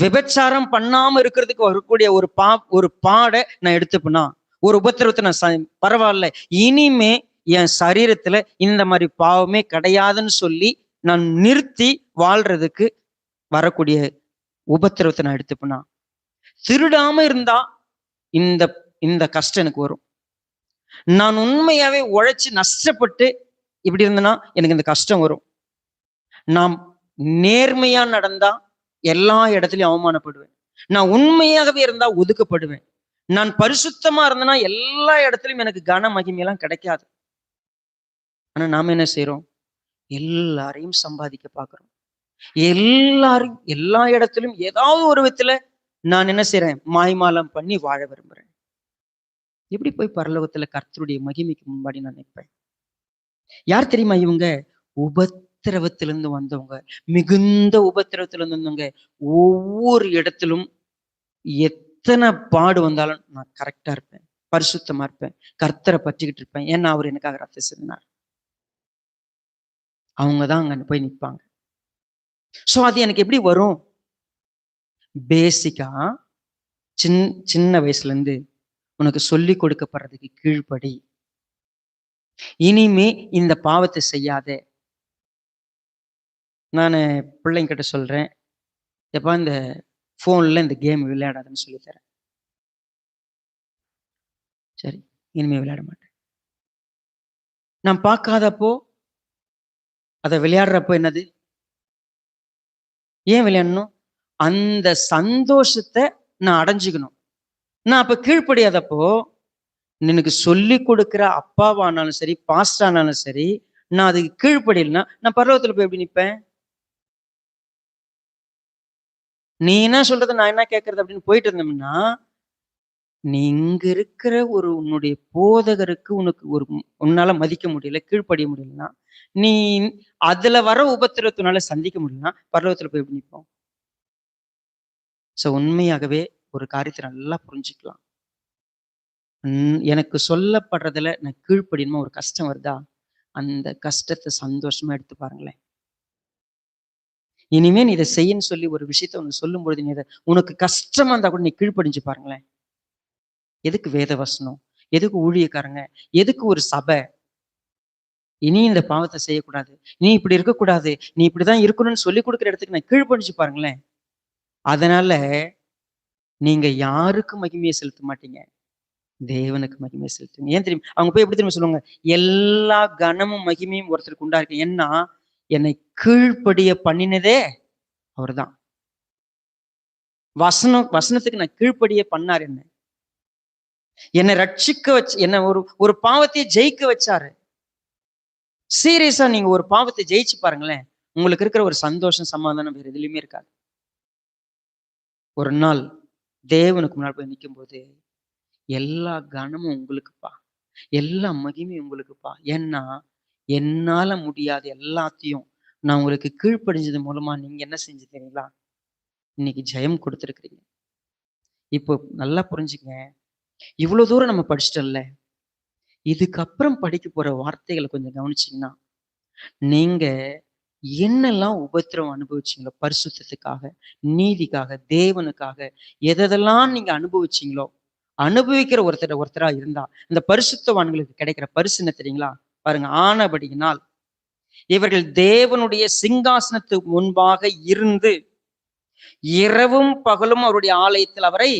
விபச்சாரம் பண்ணாம இருக்கிறதுக்கு வரக்கூடிய ஒரு பாடை நான் எடுத்துப்பனா, ஒரு உபத்திரவத்தை நான் பரவாயில்ல, இனிமே என் சரீரத்துல இந்த மாதிரி பாவமே கிடையாதுன்னு சொல்லி நான் நிறுத்தி வாழ்றதுக்கு வரக்கூடிய உபத்திரவத்தை நான் எடுத்துப்பனா, திருடாம இருந்தா இந்த இந்த கஷ்டம் எனக்கு வரும். நான் உண்மையாவே உழைச்சு நஷ்டப்பட்டு இப்படி இருந்தேன்னா எனக்கு இந்த கஷ்டம் வரும். நான் நேர்மையா நடந்தா எல்லா இடத்துலயும் அவமானப்படுவேன். நான் உண்மையாகவே இருந்தா ஒதுக்கப்படுவேன். நான் பரிசுத்தமா இருந்தேன்னா எல்லா இடத்துலயும் எனக்கு கன மகிமையெல்லாம் கிடைக்காது. ஆனா நாம என்ன செய்யறோம்? எல்லாரையும் சம்பாதிக்க பாக்குறோம். எல்லாரும் எல்லா இடத்திலும் ஏதாவது ஒரு விதத்துல நான் என்ன செய்யறேன்? மாய்மாலம் பண்ணி வாழ விரும்புறேன். எப்படி போய் பரலோகத்துல கர்த்தருடைய மகிமைக்கு முன்னாடி நான் நிற்பேன்? யார் தெரியுமா இவங்க? உபத்திரவத்திலிருந்து வந்தவங்க, மிகுந்த உபத்திரவத்திலிருந்து வந்தவங்க. ஒவ்வொரு இடத்திலும் எத்தனை பாடு வந்தாலும் நான் கரெக்டா இருப்பேன், பரிசுத்தமா இருப்பேன், கர்த்தரை பற்றிக்கிட்டு இருப்பேன். ஏன்னா அவர் எனக்காக ரத்தம் சிந்தினார். அவங்கதான் அங்க போய் நிற்பாங்க. சோ அது எனக்கு எப்படி வரும்? பேசிக்கா சின்ன வயசுல இருந்து உனக்கு சொல்லி கொடுக்கப்படுறதுக்கு கீழ்ப்படி. இனிமே இந்த பாவத்தை செய்யாத. நான் பிள்ளைங்க கிட்ட சொல்றேன், எப்பா இந்த போன்ல இந்த கேம் விளையாடாதுன்னு சொல்லி தரேன். சரி, இனிமே விளையாட மாட்டேன். நான் பார்க்காதப்போ அதை விளையாடுறப்போ என்னது? ஏன் விளையாடணும்? அந்த சந்தோஷத்தை நான் அடைஞ்சுக்கணும். நான் அப்ப கீழ்ப்படியாதப்போ, எனக்கு சொல்லி கொடுக்கிற அப்பாவானாலும் சரி, பாஸ்டானாலும் சரி, நான் அதுக்கு கீழ்ப்படியலைன்னா நான் பரலோகத்துல போய் எப்படி நிப்பேன்? நீ என்ன சொல்றது, நான் என்ன கேட்கறது அப்படின்னு போயிட்டு இருந்தோம்னா, நீ இங்க இருக்கிற உன்னுடைய போதகருக்கு உனக்கு உன்னால மதிக்க முடியல, கீழ்ப்படிய முடியலன்னா, நீ அதுல வர உபத்திரவத்தினால சந்திக்க முடியலன்னா பரலோகத்துல போய் எப்படி நிற்போம்? உண்மையாகவே ஒரு காரியத்தை நல்லா புரிஞ்சுக்கலாம். எனக்கு சொல்லப்படுறதுல நான் கீழ்ப்படியணுமா ஒரு கஷ்டம் வருதா, அந்த கஷ்டத்தை சந்தோஷமா எடுத்து பாருங்களேன். இனிமே நீ இதை செய்யன்னு சொல்லி ஒரு விஷயத்த உனக்கு சொல்லும் பொழுது நீ உனக்கு கஷ்டமா இருந்தா கூட நீ கீழ்ப்படிஞ்சு பாருங்களேன். எதுக்கு வேத வசனம்? எதுக்கு ஊழியக்காரங்க? எதுக்கு ஒரு சபை? இனி இந்த பாவத்தை செய்யக்கூடாது, நீ இப்படி இருக்கக்கூடாது, நீ இப்படிதான் இருக்கணும்னு சொல்லி கொடுக்குற இடத்துக்கு நான் கீழ்ப்படிஞ்சு பாருங்களேன். அதனால நீங்க யாருக்கு மகிமையை செலுத்த மாட்டீங்க, தேவனுக்கு மகிமை செலுத்துங்க. ஏன் தெரியும்? அவங்க போய் எப்படி தெரியுமா சொல்லுவாங்க? எல்லா கனமும் மகிமையும் ஒருத்தருக்கு உண்டா இருக்கு. ஏன்னா என்னை கீழ்ப்படிய பண்ணினதே அவர்தான். வசனத்துக்கு நான் கீழ்ப்படிய பண்ணார். என்னை ரட்சிக்க வச்சு, என்ன ஒரு பாவத்தையே ஜெயிக்க வச்சாரு. சீரியஸா நீங்க ஒரு பாவத்தை ஜெயிச்சு பாருங்களேன், உங்களுக்கு இருக்கிற ஒரு சந்தோஷம், சமாதானம் வேற எதுலையுமே இருக்காது. ஒரு நாள் தேவனுக்கு முன்னாடி போய் நிற்கும் போது எல்லா கனமும் உங்களுக்குப்பா, எல்லா மகிமையும் உங்களுக்குப்பா. ஏன்னா என்னால முடியாத எல்லாத்தையும் நான் உங்களுக்கு கீழ்ப்படிஞ்சது மூலமா நீங்க என்ன செஞ்சு தெரியுங்களா? இன்னைக்கு ஜெயம் கொடுத்துருக்கிறீங்க. இப்போ நல்லா புரிஞ்சுங்க. இவ்வளவு தூரம் நம்ம படிச்சிட்டோம்ல, இதுக்கப்புறம் படிக்க போற வார்த்தைகளை கொஞ்சம் கவனிச்சீங்கன்னா, நீங்க என்னெல்லாம் உபத்திரவம் அனுபவிச்சீங்களோ, பரிசுத்தத்துக்காக, நீதிக்காக, தேவனுக்காக, எதெல்லாம் நீங்க அனுபவிச்சீங்களோ, அனுபவிக்கிற ஒருத்தரா இருந்தா இந்த பரிசுத்தவான்களுக்கு கிடைக்கிற பரிசு என்ன தெரியுங்களா? பாருங்க, ஆனபடியினால் இவர்கள் தேவனுடைய சிங்காசனத்துக்கு முன்பாக இருந்து இரவும் பகலும் அவருடைய ஆலயத்தில் அவரை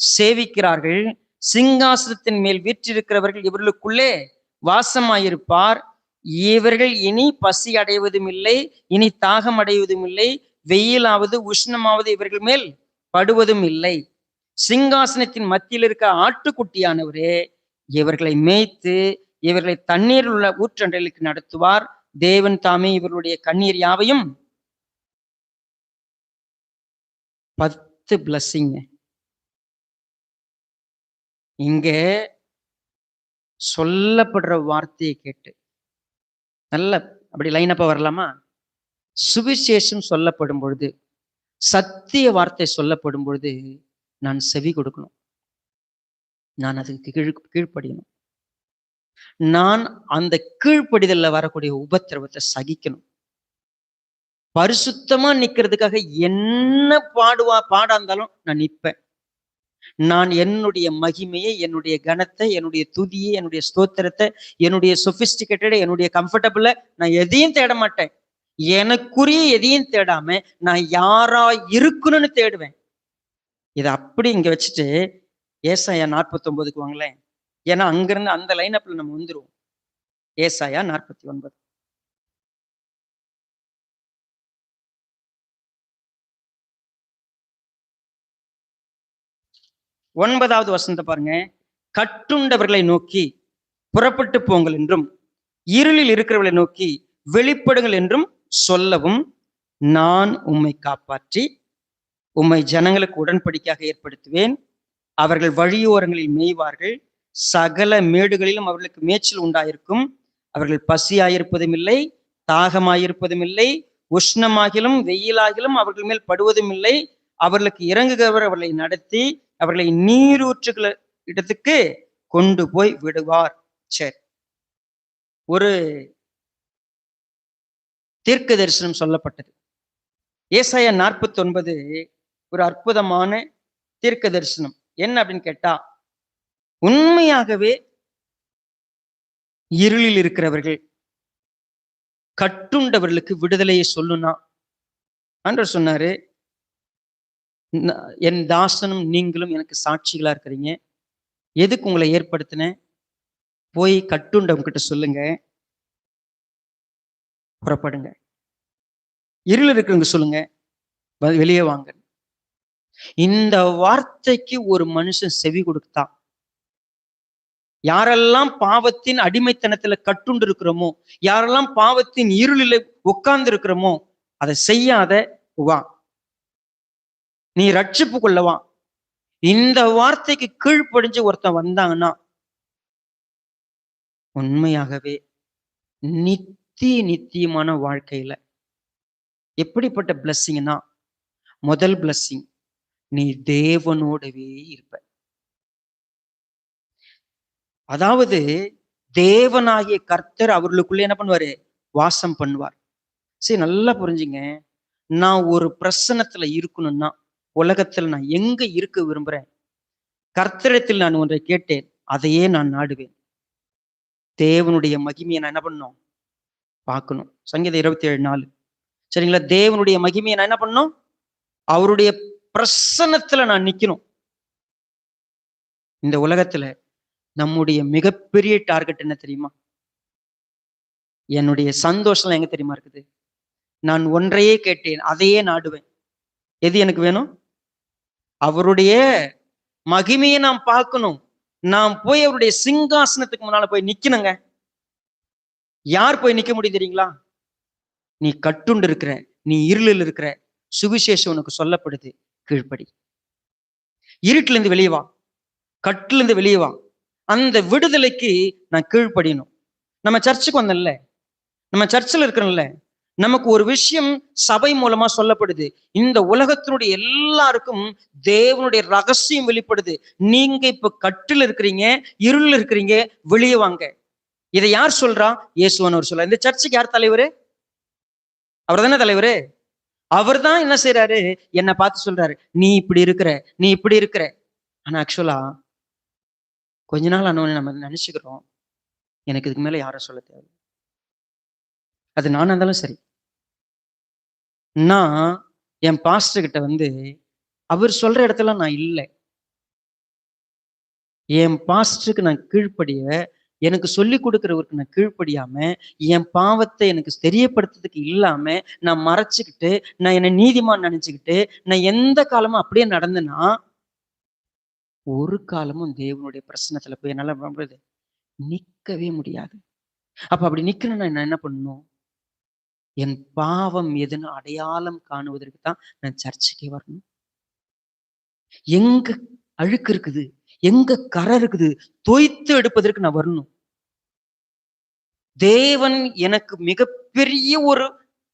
சேவிக்கிறார்கள். சிங்காசனத்தின் மேல் வீற்றிருக்கிறவர்கள் இவர்களுக்குள்ளே வாசமாயிருப்பார். இவர்கள் இனி பசி அடைவதும் இல்லை, இனி தாகம் அடைவதும் இல்லை, வெயிலாவது உஷ்ணமாவது இவர்கள் மேல் படுவதும் இல்லை. சிங்காசனத்தின் மத்தியில் இருக்க ஆட்டுக்குட்டியானவரே இவர்களை மேய்த்து இவர்களை தண்ணீர் உள்ள ஊற்றண்டலுக்கு நடத்துவார். தேவன் தாமே இவர்களுடைய கண்ணீர் யாவையும் 10 பிளஸிங் இங்க சொல்லப்படுற வார்த்தையை கேட்டு நல்ல அப்படி லைனப்பா வரலாமா? சுவிசேஷம் சொல்லப்படும் பொழுது, சத்திய வார்த்தை சொல்லப்படும் பொழுது நான் செவி கொடுக்கணும், நான் அதுக்கு கீழ்ப்படியணும். நான் அந்த கீழ்ப்படிதல்ல வரக்கூடிய உபத்திரவத்தை சகிக்கணும். பரிசுத்தமா நிக்கிறதுக்காக என்ன பாடா இருந்தாலும் நான் நிற்பேன். நான் என்னுடைய மகிமையை, என்னுடைய கனத்தை, என்னுடைய துதியை, என்னுடைய ஸ்தோத்திரத்தை, என்னுடைய சொபிஸ்டிகேட்டட், என்னுடைய கம்ஃபர்டபுள நான் எதையும் தேட மாட்டேன். எனக்குரிய எதையும் தேடாம நான் யாரா இருக்கணும்னு தேடுவேன். இதை அப்படி இங்க வச்சுட்டு ஏசாயா 49க்கு வாங்களேன். ஏன்னா அங்கிருந்து அந்த லைனப்ல நம்ம வந்துருவோம். ஏசாயா 49 9வது வசனத்தை பாருங்க. கட்டுண்டவர்களை நோக்கி புறப்பட்டு போங்கள் என்றும், இருளில் இருக்கிறவர்களை நோக்கி வெளிப்படுங்கள் என்றும் சொல்லவும், நான் உம்மை காப்பாற்றி உம்மை ஜனங்களுக்கு உடன்படிக்கையாக ஏற்படுத்துவேன். அவர்கள் வழியோரங்களில் மேய்வார்கள், சகல மேடுகளிலும் அவர்களுக்கு மேய்ச்சல் உண்டாயிருக்கும். அவர்கள் பசியாயிருப்பதும் இல்லை, தாகமாயிருப்பதும் இல்லை, உஷ்ணமாகிலும் வெயிலாகிலும் அவர்கள் மேல் படுவதும் இல்லை. அவர்களுக்கு இறங்குகிறவர் அவர்களை நடத்தி அவர்களை நீரூற்றுகள இடத்துக்கு கொண்டு போய் விடுவார். சரி, ஒரு தீர்க்க தரிசனம் சொல்லப்பட்டது. ஏசாயா 49 ஒரு அற்புதமான தீர்க்க தரிசனம். என்ன அப்படின்னு கேட்டா, உண்மையாகவே இருளில் இருக்கிறவர்கள், கட்டுண்டவர்களுக்கு விடுதலையை சொல்லுனா ஆண்டவர் சொன்னாரு, என் தாசனும் நீங்களும் எனக்கு சாட்சிகளா இருக்கிறீங்க. எதுக்கு உங்களை ஏற்படுத்தின? போய் கட்டுண்டவங்க கிட்ட சொல்லுங்க, புறப்படுங்க. இருள் இருக்குங்க சொல்லுங்க, வெளியே வாங்க. இந்த வார்த்தைக்கு ஒரு மனுஷன் செவி கொடுத்தா, யாரெல்லாம் பாவத்தின் அடிமைத்தனத்துல கட்டுண்டு இருக்கிறோமோ, யாரெல்லாம் பாவத்தின் இருளில உட்கார்ந்து இருக்கிறோமோ, அதை செய்யாத வா, நீ ரட்சிப்பு கொள்ளவா. இந்த வார்த்தைக்கு கீழ்ப்படிஞ்சு ஒருத்தன் வந்தாங்கன்னா உண்மையாகவே நித்தியமான வாழ்க்கையில எப்படிப்பட்ட பிளஸ்ஸிங்னா, முதல் பிளஸ்ஸிங், நீ தேவனோடவே இருப்ப. அதாவது தேவனாகிய கர்த்தர் அவர்களுக்குள்ள என்ன பண்ணுவாரு? வாசம் பண்ணுவார். சரி, நல்லா புரிஞ்சுங்க. நான் ஒரு பிரசனத்துல இருக்கணும்னா, உலகத்துல நான் எங்க இருக்க விரும்புறேன்? கர்த்தரிடத்தில் நான் ஒன்றை கேட்டேன், அதையே நான் நாடுவேன். தேவனுடைய மகிமையை நான் என்ன பண்ணணும்? பார்க்கணும். சங்கீதம் 27:4. சரிங்களா? தேவனுடைய மகிமையை நான் என்ன பண்ணணும்? அவருடைய பிரசன்னத்துல நான் நிக்கணும். இந்த உலகத்துல நம்முடைய மிகப்பெரிய டார்கெட் என்ன தெரியுமா? என்னுடைய சந்தோஷம் எங்க தெரியுமா இருக்குது? நான் ஒன்றையே கேட்டேன், அதையே நாடுவேன். எது எனக்கு வேணும்? அவருடைய மகிமையை நாம் பார்க்கணும். நாம் போய் அவருடைய சிங்காசனத்துக்கு முன்னால போய் நிக்கணுங்க. யார் போய் நிக்க முடியும் தெரியுங்களா? நீ கட்டுண்டு இருக்கிற, நீ இருளில் இருக்கிற, சுவிசேஷம் உனக்கு சொல்லப்படுது, கீழ்ப்படி. இருட்டுல இருந்து வெளியே வா, கட்டுல இருந்து வெளியே வா. அந்த விடுதலைக்கு நான் கீழ்ப்படியணும். நம்ம சர்ச்சுக்கு வந்தோம்ல, நம்ம சர்ச்சில் இருக்கிறோம்ல, நமக்கு ஒரு விஷயம் சபை மூலமா சொல்லப்படுது. இந்த உலகத்தினுடைய எல்லாருக்கும் தேவனுடைய ரகசியம் வெளிப்படுது. நீங்க இப்ப கட்டில் இருக்கிறீங்க, இருள் இருக்கிறீங்க, வெளியே வாங்க. இதை யார் சொல்றா? இயேசுவானவர் சொல்ற. இந்த சர்ச்சுக்கு யார் தலைவரு? அவர் தானே தலைவரு. அவர் தான் என்ன செய்யறாரு? என்னை பார்த்து சொல்றாரு, நீ இப்படி இருக்கிற, நீ இப்படி இருக்கிற. ஆனா ஆக்சுவலா கொஞ்ச நாள் ஆனவனே நம்ம நினைச்சுக்கிறோம், எனக்கு இதுக்கு மேல யாரும் சொல்ல தேவை. அது நானா இருந்தாலும் சரி. நான் என் பாஸ்டர் கிட்ட வந்து அவர் சொல்ற இடத்துல நான் இல்லை. என் பாஸ்டருக்கு நான் கீழ்ப்படிய, எனக்கு சொல்லி கொடுக்கிறவருக்கு நான் கீழ்ப்படியாம, என் பாவத்தை எனக்கு தெரியப்படுத்துறதுக்கு இல்லாம நான் மறைச்சுக்கிட்டு, நான் என்னை நீதிமான் நினைச்சுக்கிட்டு, நான் எந்த காலமும் அப்படியே நடந்தேன்னா, ஒரு காலமும் தேவனுடைய பிரசனத்துல போய் என்னால நிக்கவே முடியாது. அப்ப அப்படி நிக்கணும்னா நான் என்ன பண்ணணும்? என் பாவம் எதுன்னு அடையாளம் காணுவதற்கு தான் நான் சர்ச்சுக்கே வரணும். எங்க அழுக்கு இருக்குது, எங்க கரை இருக்குது, தோய்த்து எடுப்பதற்கு நான் வரணும். தேவன் எனக்கு மிகப்பெரிய ஒரு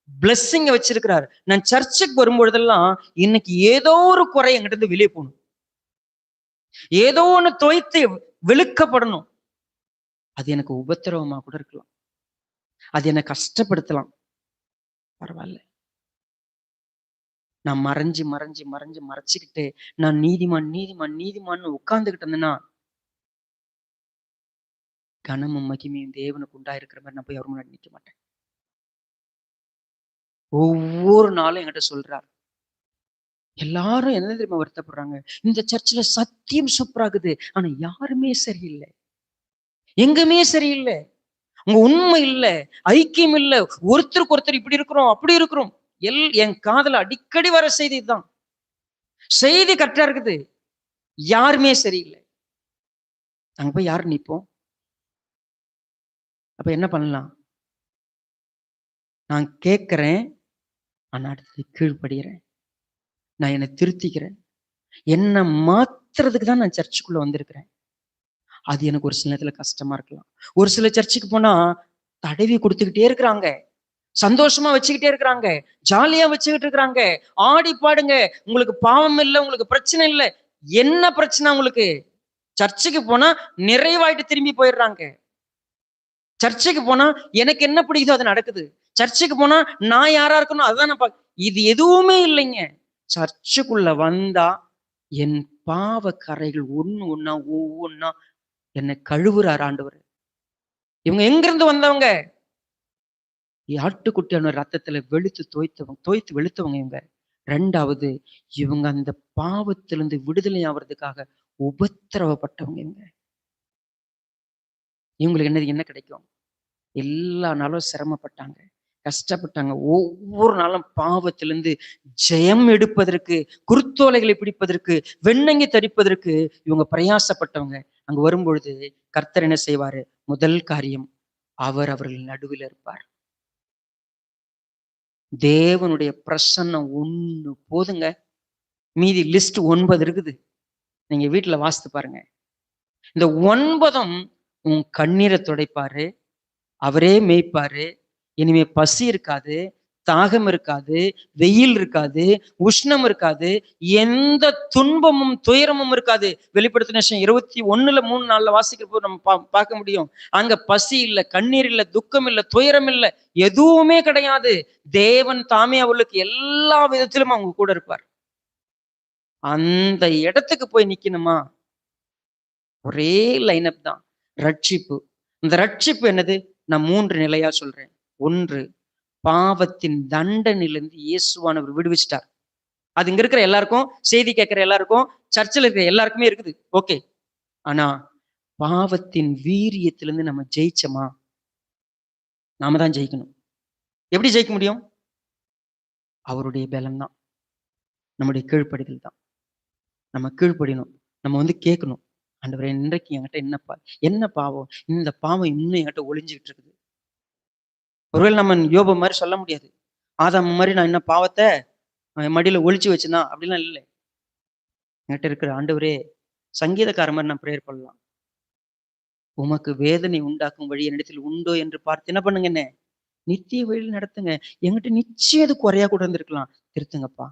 பிளெஸ்ஸிங்க வச்சிருக்கிறார். நான் சர்ச்சுக்கு வரும்பொழுதெல்லாம் இன்னைக்கு ஏதோ ஒரு குறை என்கிட்ட இருந்து வெளியே போகணும், ஏதோ ஒண்ணு தோய்த்து வெளுக்கப்படணும். அது எனக்கு உபத்திரவமா கூட இருக்கலாம், அது என்னை கஷ்டப்படுத்தலாம், பரவாயில்ல. நான் மறைச்சுக்கிட்டு நான் நீதிமான்னு உட்கார்ந்துகிட்டு இருந்தேன்னா, கனமும் மகிமையும் தேவனுக்கு உண்டாயிருக்கிற மாதிரி நான் போய் அவர் முன்னாடி நிக்க மாட்டேன். ஒவ்வொரு நாளும் என்கிட்ட சொல்றார். எல்லாரும் என்ன தெரியுமா வருத்தப்படுறாங்க? இந்த சர்ச்சில் சத்தியம் சூப்பராகுது, ஆனா யாருமே சரியில்லை, எங்குமே சரியில்லை, உங்க உண்மை இல்லை, ஐக்கியம் இல்லை, ஒருத்தருக்கு ஒருத்தர் இப்படி இருக்கிறோம் அப்படி இருக்கிறோம். என் காதுல அடிக்கடி வர செய்தி தான். செய்தி கரெக்டா இருக்குது, யாருமே சரியில்லை. அங்க போய் யாரு நிப்போம்? அப்ப என்ன பண்ணலாம்? நான் கேட்கிறேன், ஆனா அடுத்தது கீழ்ப்படுகிறேன். நான் என்னை திருத்திக்கிறேன். என்னை மாத்துறதுக்கு தான் நான் சர்ச்சுக்குள்ள வந்திருக்கிறேன். அது எனக்கு ஒரு சில நேரத்துல கஷ்டமா இருக்கலாம். ஒரு சில சர்ச்சுக்கு போனா தடவி கொடுத்துக்கிட்டே இருக்கிறாங்க, சந்தோஷமா வச்சுக்கிட்டே இருக்கிறாங்க, ஜாலியா வச்சுக்கிட்டு இருக்கிறாங்க. ஆடி பாடுங்க, உங்களுக்கு பாவம் இல்லை, உங்களுக்கு பிரச்சனை இல்லை. என்ன பிரச்சனை உங்களுக்கு? சர்ச்சுக்கு போனா நிறைவாயிட்டு திரும்பி போயிடுறாங்க. சர்ச்சுக்கு போனா எனக்கு என்ன பிடிக்குதோ அது நடக்குது. சர்ச்சுக்கு போனா நான் யாரா இருக்கணும் அதுதான் நான் இது எதுவுமே இல்லைங்க. சர்ச்சுக்குள்ள வந்தா என் பாவ கரைகள் ஒவ்வொன்னா என்னை கழுவுறார் ஆண்டவர். இவங்க எங்கிருந்து வந்தவங்க? ஆட்டுக்குட்டியான ரத்தத்துல தோய்த்து வெளுத்தவங்க இவங்க. ரெண்டாவது, இவங்க அந்த பாவத்திலிருந்து விடுதலை ஆவறதுக்காக உபத்திரவப்பட்டவங்க இவங்க. இவங்களுக்கு என்ன கிடைக்கும்? எல்லா நாளும் சிரமப்பட்டாங்க, கஷ்டப்பட்டாங்க. ஒவ்வொரு நாளும் பாவத்திலிருந்து ஜெயம் எடுப்பதற்கு, குருத்தோலைகளை பிடிப்பதற்கு, வெண்ணங்கி தரிப்பதற்கு இவங்க பிரயாசப்பட்டவங்க. அங்க வரும்பொழுது கர்த்தர் என்ன செய்வாரு? முதல் காரியம், அவர் அவர்கள் நடுவில் இருப்பார். தேவனுடைய பிரசன்னம் ஒண்ணு போதுங்க. மீதி லிஸ்ட் 9 இருக்குது. நீங்க வீட்டுல வாசித்து பாருங்க. இந்த 9ம் உன் கண்ணீரை துடைப்பாரு, அவரே மேய்ப்பாரு. இனிமே பசி இருக்காது, தாகம் இருக்காது, வெயில் இருக்காது, உஷ்ணம் இருக்காது, எந்த துன்பமும் துயரமும் இருக்காது. வெளிப்படுத்தின 21:3-4 வாசிக்கிற போது நம்ம பார்க்க முடியும். அங்க பசி இல்ல, கண்ணீர் இல்ல, துக்கம் இல்ல, துயரம் இல்ல, எதுவுமே கிடையாது. தேவன் தாமே அவளுக்கு எல்லா விதத்திலும் அவங்க கூட இருப்பார். அந்த இடத்துக்கு போய் நிக்கணுமா? ஒரே லைனப் தான், ரட்சிப்பு. இந்த ரட்சிப்பு என்னது? நான் 3 நிலையா சொல்றேன். 1, பாவத்தின் தண்டனையிலிருந்து இயேசுவானவர் விடுவிச்சிட்டார். அது இங்க இருக்கிற எல்லாருக்கும், செய்தி கேட்கிற எல்லாருக்கும், சர்ச்சில் இருக்கிற எல்லாருக்குமே இருக்குது. ஓகே. ஆனா பாவத்தின் வீரியத்திலிருந்து நம்ம ஜெயிச்சோமா? நாம தான் ஜெயிக்கணும். எப்படி ஜெயிக்க முடியும்? அவருடைய பலம் தான், நம்முடைய கீழ்ப்படிதல் தான். நம்ம கீழ்ப்படியணும். நம்ம கேட்கணும், ஆண்டவரே இன்றைக்கு என்கிட்ட என்ன பாவம், இந்த பாவம் இன்னும் என்கிட்ட ஒளிஞ்சுக்கிட்டு இருக்குது. ஒருவேளை நம்ம யோபு மாதிரி சொல்ல முடியாது, ஆதாம் மாதிரி நான் என்ன பாவத்தை மடியில ஒளிச்சு வச்சுதான், அப்படிலாம் இல்லை. என்கிட்ட இருக்கிற ஆண்டவரே, சங்கீதக்கார மாதிரி நான் ப்ரேயர் பண்ணலாம். உமக்கு வேதனை உண்டாக்கும் வழி என்னிடத்தில் உண்டோ என்று பார்த்து என்ன பண்ணுங்க, என்ன நித்திய வழியில் நடத்துங்க. என்கிட்ட நிச்சயம் அது குறையா கூட இருந்திருக்கலாம். திருத்துங்கப்பா.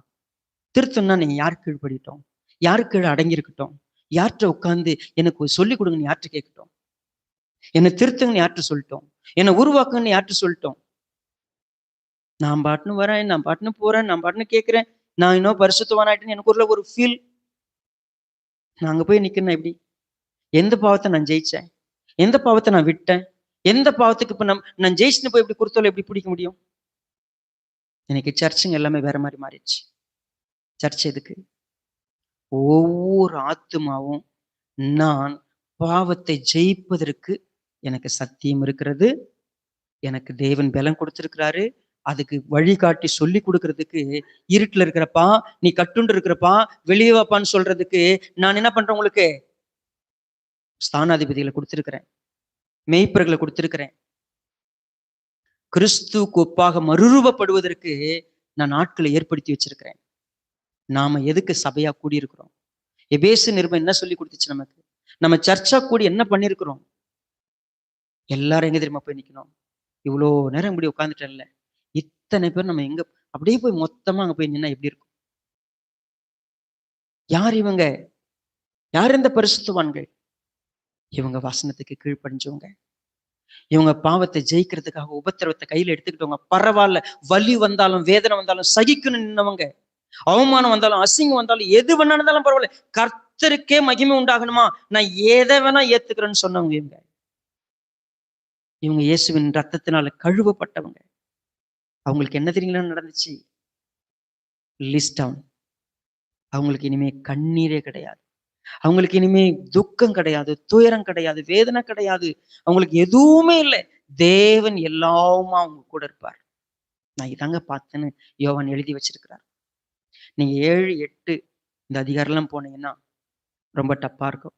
திருத்தம்னா நீங்க யாருக்கு கீழ்படிட்டோம், யாருக்கு கீழே அடங்கியிருக்கட்டும், யார்கிட்ட உட்கார்ந்து எனக்கு சொல்லிக் கொடுங்கன்னு யார்கிட்ட கேட்கட்டும், என்னை திருத்துங்கன்னு யார்கிட்ட சொல்லிட்டோம், என்னை உருவாக்குங்கன்னு யார்கிட்ட சொல்லிட்டோம். நான் பாட்டுன்னு வரேன், நான் பாட்டுன்னு போறேன், நான் பாட்டுன்னு கேட்கிறேன், நான் இன்னும் பரிசுத்தவானாயிட்டேன்னு எனக்கு ஒரு ஃபீல். நான் அங்க போய் நிக்கணும் எப்படி? எந்த பாவத்தை நான் ஜெயிச்சேன், எந்த பாவத்தை நான் விட்டேன், எந்த பாவத்துக்கு இப்ப நான் ஜெயிச்சுன்னு போய் எப்படி குருத்தோலை எப்படி பிடிக்க முடியும்? எனக்கு சர்ச்சுங்க எல்லாமே வேற மாதிரி மாறிடுச்சு. சர்ச் எதுக்கு? ஒவ்வொரு ஆத்துமாவும் நான் பாவத்தை ஜெயிப்பதற்கு எனக்கு சத்தியம் இருக்கிறது, எனக்கு தேவன் பலம் கொடுத்திருக்கிறாரு. அதுக்கு வழிகாட்டி சொல்லி கொடுக்கறதுக்கு, இருட்டுல இருக்கிறப்பா நீ கட்டுண்டு இருக்கிறப்பா வெளியே வாப்பான்னு சொல்றதுக்கு நான் என்ன பண்றேன்? உங்களுக்கு ஸ்தானாதிபதிகளை கொடுத்திருக்கிறேன், மெய்ப்பர்களை கொடுத்திருக்கிறேன். கிறிஸ்துவுக்கு ஒப்பாக மறுரூபப்படுவதற்கு நான் ஆட்களை ஏற்படுத்தி வச்சிருக்கிறேன். நாம எதுக்கு சபையா கூடியிருக்கிறோம்? எபேசு நிருபம் என்ன சொல்லி கொடுத்துச்சு நமக்கு? நம்ம சர்ச்சா கூடி என்ன பண்ணிருக்கிறோம்? எல்லாரும் எங்க தெரியுமா போய் நிக்கணும்? இவ்வளோ நேரம் இப்படி உட்காந்துட்டேன்ல, இத்தனை பேர் நம்ம எங்க அப்படியே போய் மொத்தமா அங்க போய் நின்னா எப்படி இருக்கும்? யார் இவங்க? யார் இந்த பரிசுத்தவான்கள்? இவங்க வசனத்துக்கு கீழ்ப்படிஞ்சவங்க. இவங்க பாவத்தை ஜெயிக்கிறதுக்காக உபத்திரவத்தை கையில எடுத்துக்கிட்டவங்க. பரவாயில்ல, வலி வந்தாலும் வேதனை வந்தாலும் சகிக்கணும் நின்னவங்க. அவமானம் வந்தாலும் அசிங்கம் வந்தாலும் எது வேணா இருந்தாலும் பரவாயில்ல, கர்த்தருக்கே மகிமை உண்டாகணுமா, நான் எதை வேணா ஏத்துக்கிறேன்னு சொன்னவங்க இவங்க. இவங்க இயேசுவின் ரத்தத்தினால கழுவப்பட்டவங்க. அவங்களுக்கு என்ன தெரியுங்களா நடந்துச்சு? List down. அவங்களுக்கு இனிமே கண்ணீரே கிடையாது, அவங்களுக்கு இனிமே துக்கம் கிடையாது, துயரம் கிடையாது, வேதனை கிடையாது, அவங்களுக்கு எதுவுமே இல்லை. தேவன் எல்லாமா அவங்க கூட இருப்பார். நான் இதாங்க பார்த்தேன்னு யோவான் எழுதி வச்சிருக்கிறார். நீங்க 7, 8 இந்த அதிகாரம்லாம் போனீங்கன்னா ரொம்ப டப்பா இருக்கும்.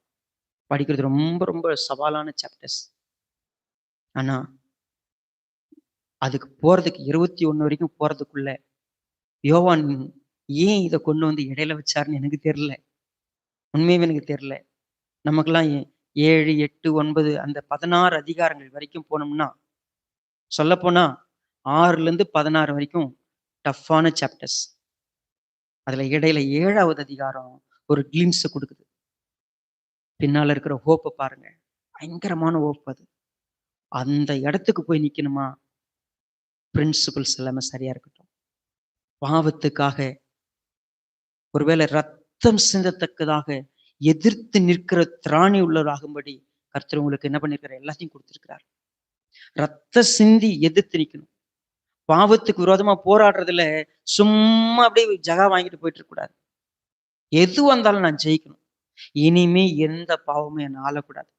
படிக்கிறது ரொம்ப ரொம்ப சவாலான சாப்டர்ஸ். ஆனா அதுக்கு போறதுக்கு 21 வரைக்கும் போறதுக்குள்ள யோவான் ஏன் இதை கொண்டு வந்து இடையில வச்சாருன்னு எனக்கு தெரியல. உண்மையுமே எனக்கு தெரியல. நமக்கெல்லாம் 7, 8, 9 அந்த 16 அதிகாரங்கள் வரைக்கும் போனோம்னா, சொல்ல போனா 6ல இருந்து 16 வரைக்கும் டஃப்பான சாப்டர்ஸ். அதுல இடையில 7வது அதிகாரம் ஒரு கிளிம்ஸ் கொடுக்குது. பின்னால இருக்கிற ஹோப்பை பாருங்க, பயங்கரமான ஹோப் அது. அந்த இடத்துக்கு போய் நிக்கணுமா? பிரின்சிபல்ஸ் எல்லாமே சரியா இருக்கட்டும். பாவத்துக்காக ஒருவேளை ரத்தம் சிந்தத்தக்கதாக எதிர்த்து நிற்கிற திராணி உள்ளவராகும்படி கர்த்தர் உங்களுக்கு என்ன பண்ணிருக்கிறார்? எல்லாத்தையும் கொடுத்திருக்கிறார். ரத்த சிந்தி எதிர்த்து நிக்கணும். பாவத்துக்கு விரோதமா போராடுறதுல சும்மா அப்படியே ஜகா வாங்கிட்டு போயிட்டு இருக்க கூடாது. எது வந்தாலும் நான் ஜெயிக்கணும். இனிமே எந்த பாவமும் என்னை ஆளக்கூடாது.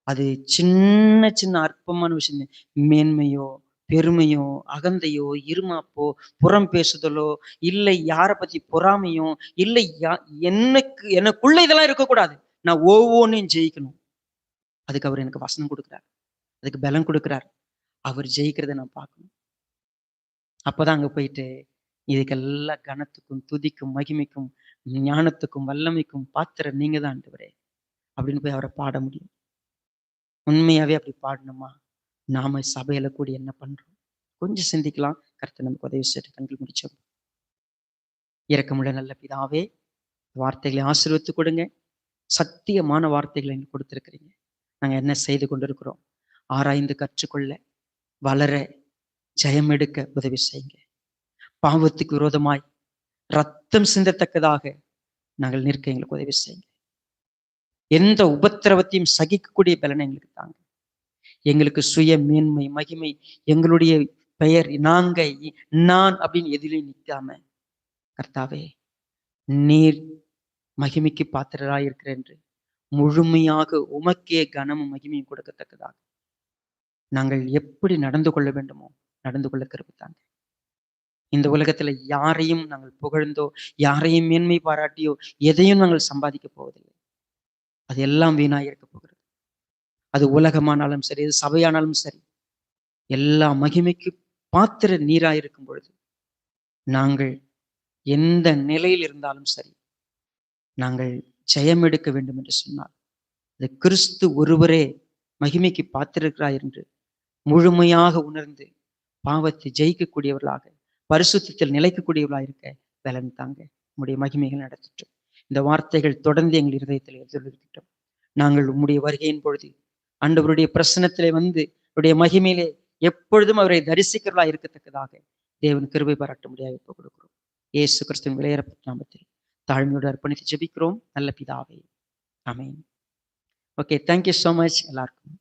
அது சின்ன சின்ன அற்பமான விஷயம், மேன்மையோ பெருமையோ, அகந்தையோ, இருமாப்போ, புறம் பேசுதலோ, இல்லை யாரை பத்தி பொறாமையோ, இல்லை எனக்குள்ள இதெல்லாம் இருக்கக்கூடாது. நான் ஒவ்வொன்னையும் ஜெயிக்கணும். அதுக்கு அவர் எனக்கு வசனம் கொடுக்குறார். அதுக்கு பலம் கொடுக்குறார். அவர் ஜெயிக்கிறத நான் பார்க்கணும். அப்பதான் அங்க போயிட்டு இதுக்கெல்லாம் கனத்துக்கும், துதிக்கும், மகிமைக்கும், ஞானத்துக்கும், வல்லமைக்கும் பாத்திரம் நீங்க தான் ஆண்டவரே அப்படின்னு போய் அவரை பாட முடியும். உண்மையாவே அப்படி பாடணுமா? நாம சபையில கூடி என்ன பண்றோம்? கொஞ்சம் சிந்திக்கலாம். கர்த்தர் நமக்கு உதவி செய்து கண்கள் முடிச்சோம். இரக்கமுள்ள நல்ல பிதாவே, வார்த்தைகளை ஆசீர்வதித்து கொடுங்க. சத்தியமான வார்த்தைகளை எங்களுக்கு கொடுத்திருக்கிறீங்க. நாங்க என்ன செய்து கொண்டிருக்கிறோம்? ஆராய்ந்து கற்றுக்கொள்ள, வளர, ஜெயம் எடுக்க உதவி செய்யுங்க. பாவத்துக்கு விரோதமாய் ரத்தம் சிந்தத்தக்கதாக நாங்கள் நிற்க எங்களுக்கு உதவி செய்யுங்க. எந்த உபத்திரவத்தையும் சகிக்கக்கூடிய பலனை எங்களுக்கு தாங்க. எங்களுக்கு சுய மேன்மை, மகிமை, எங்களுடைய பெயர், நான் அப்படின்னு எதிலையும் நிற்காம, கர்த்தாவே நீர் மகிமைக்கு பாத்திரராய் இருக்கிற என்று முழுமையாக உமக்கே கனமும் மகிமையும் கொடுக்கத்தக்கதாக நாங்கள் எப்படி நடந்து கொள்ள வேண்டுமோ நடந்து கொள்ள கிருபை தாங்க. இந்த உலகத்துல யாரையும் நாங்கள் புகழ்ந்தோ, யாரையும் மேன்மை பாராட்டியோ எதையும் நாங்கள் சம்பாதிக்க போவதில்லை. அது எல்லாம் வீணாய் இருக்க போகிறது. அது உலகமானாலும் சரி, அது சபையானாலும் சரி, எல்லா மகிமைக்கு பாத்திர நீராயிருக்கும் பொழுது நாங்கள் எந்த நிலையில் இருந்தாலும் சரி, நாங்கள் ஜெயம் எடுக்க வேண்டும் என்று சொன்னால் அது கிறிஸ்து ஒருவரே மகிமைக்கு பாத்திருக்கிறார் என்று முழுமையாக உணர்ந்து பாவத்தை ஜெயிக்கக்கூடியவர்களாக, பரிசுத்தத்தில் நிலைக்கக்கூடியவர்களாக இருக்க பலன் தாங்க. உம்முடைய மகிமைகள் நடத்தட்டும். இந்த வார்த்தைகள் தொடர்ந்து எங்கள் இருதயத்தில் எதிர்க்கட்டும். நாங்கள் உம்முடைய வருகையின் பொழுது ஆண்டவருடைய பிரசன்னத்திலே வந்து அவருடைய மகிமையிலே எப்பொழுதும் அவரை தரிசிக்கிறவர்களா இருக்கத்தக்கதாக தேவன் கிருபை பாராட்ட முடியாது இப்போ கொடுக்கிறோம். இயேசு கிறிஸ்துவின் விலையேறப்பட்ட நாமத்தில் தாழ்மையோடு அர்ப்பணித்து ஜெபிக்கிறோம் நல்ல பிதாவே. ஆமென். ஓகே, தேங்க்யூ ஸோ மச் எல்லாருக்கும்.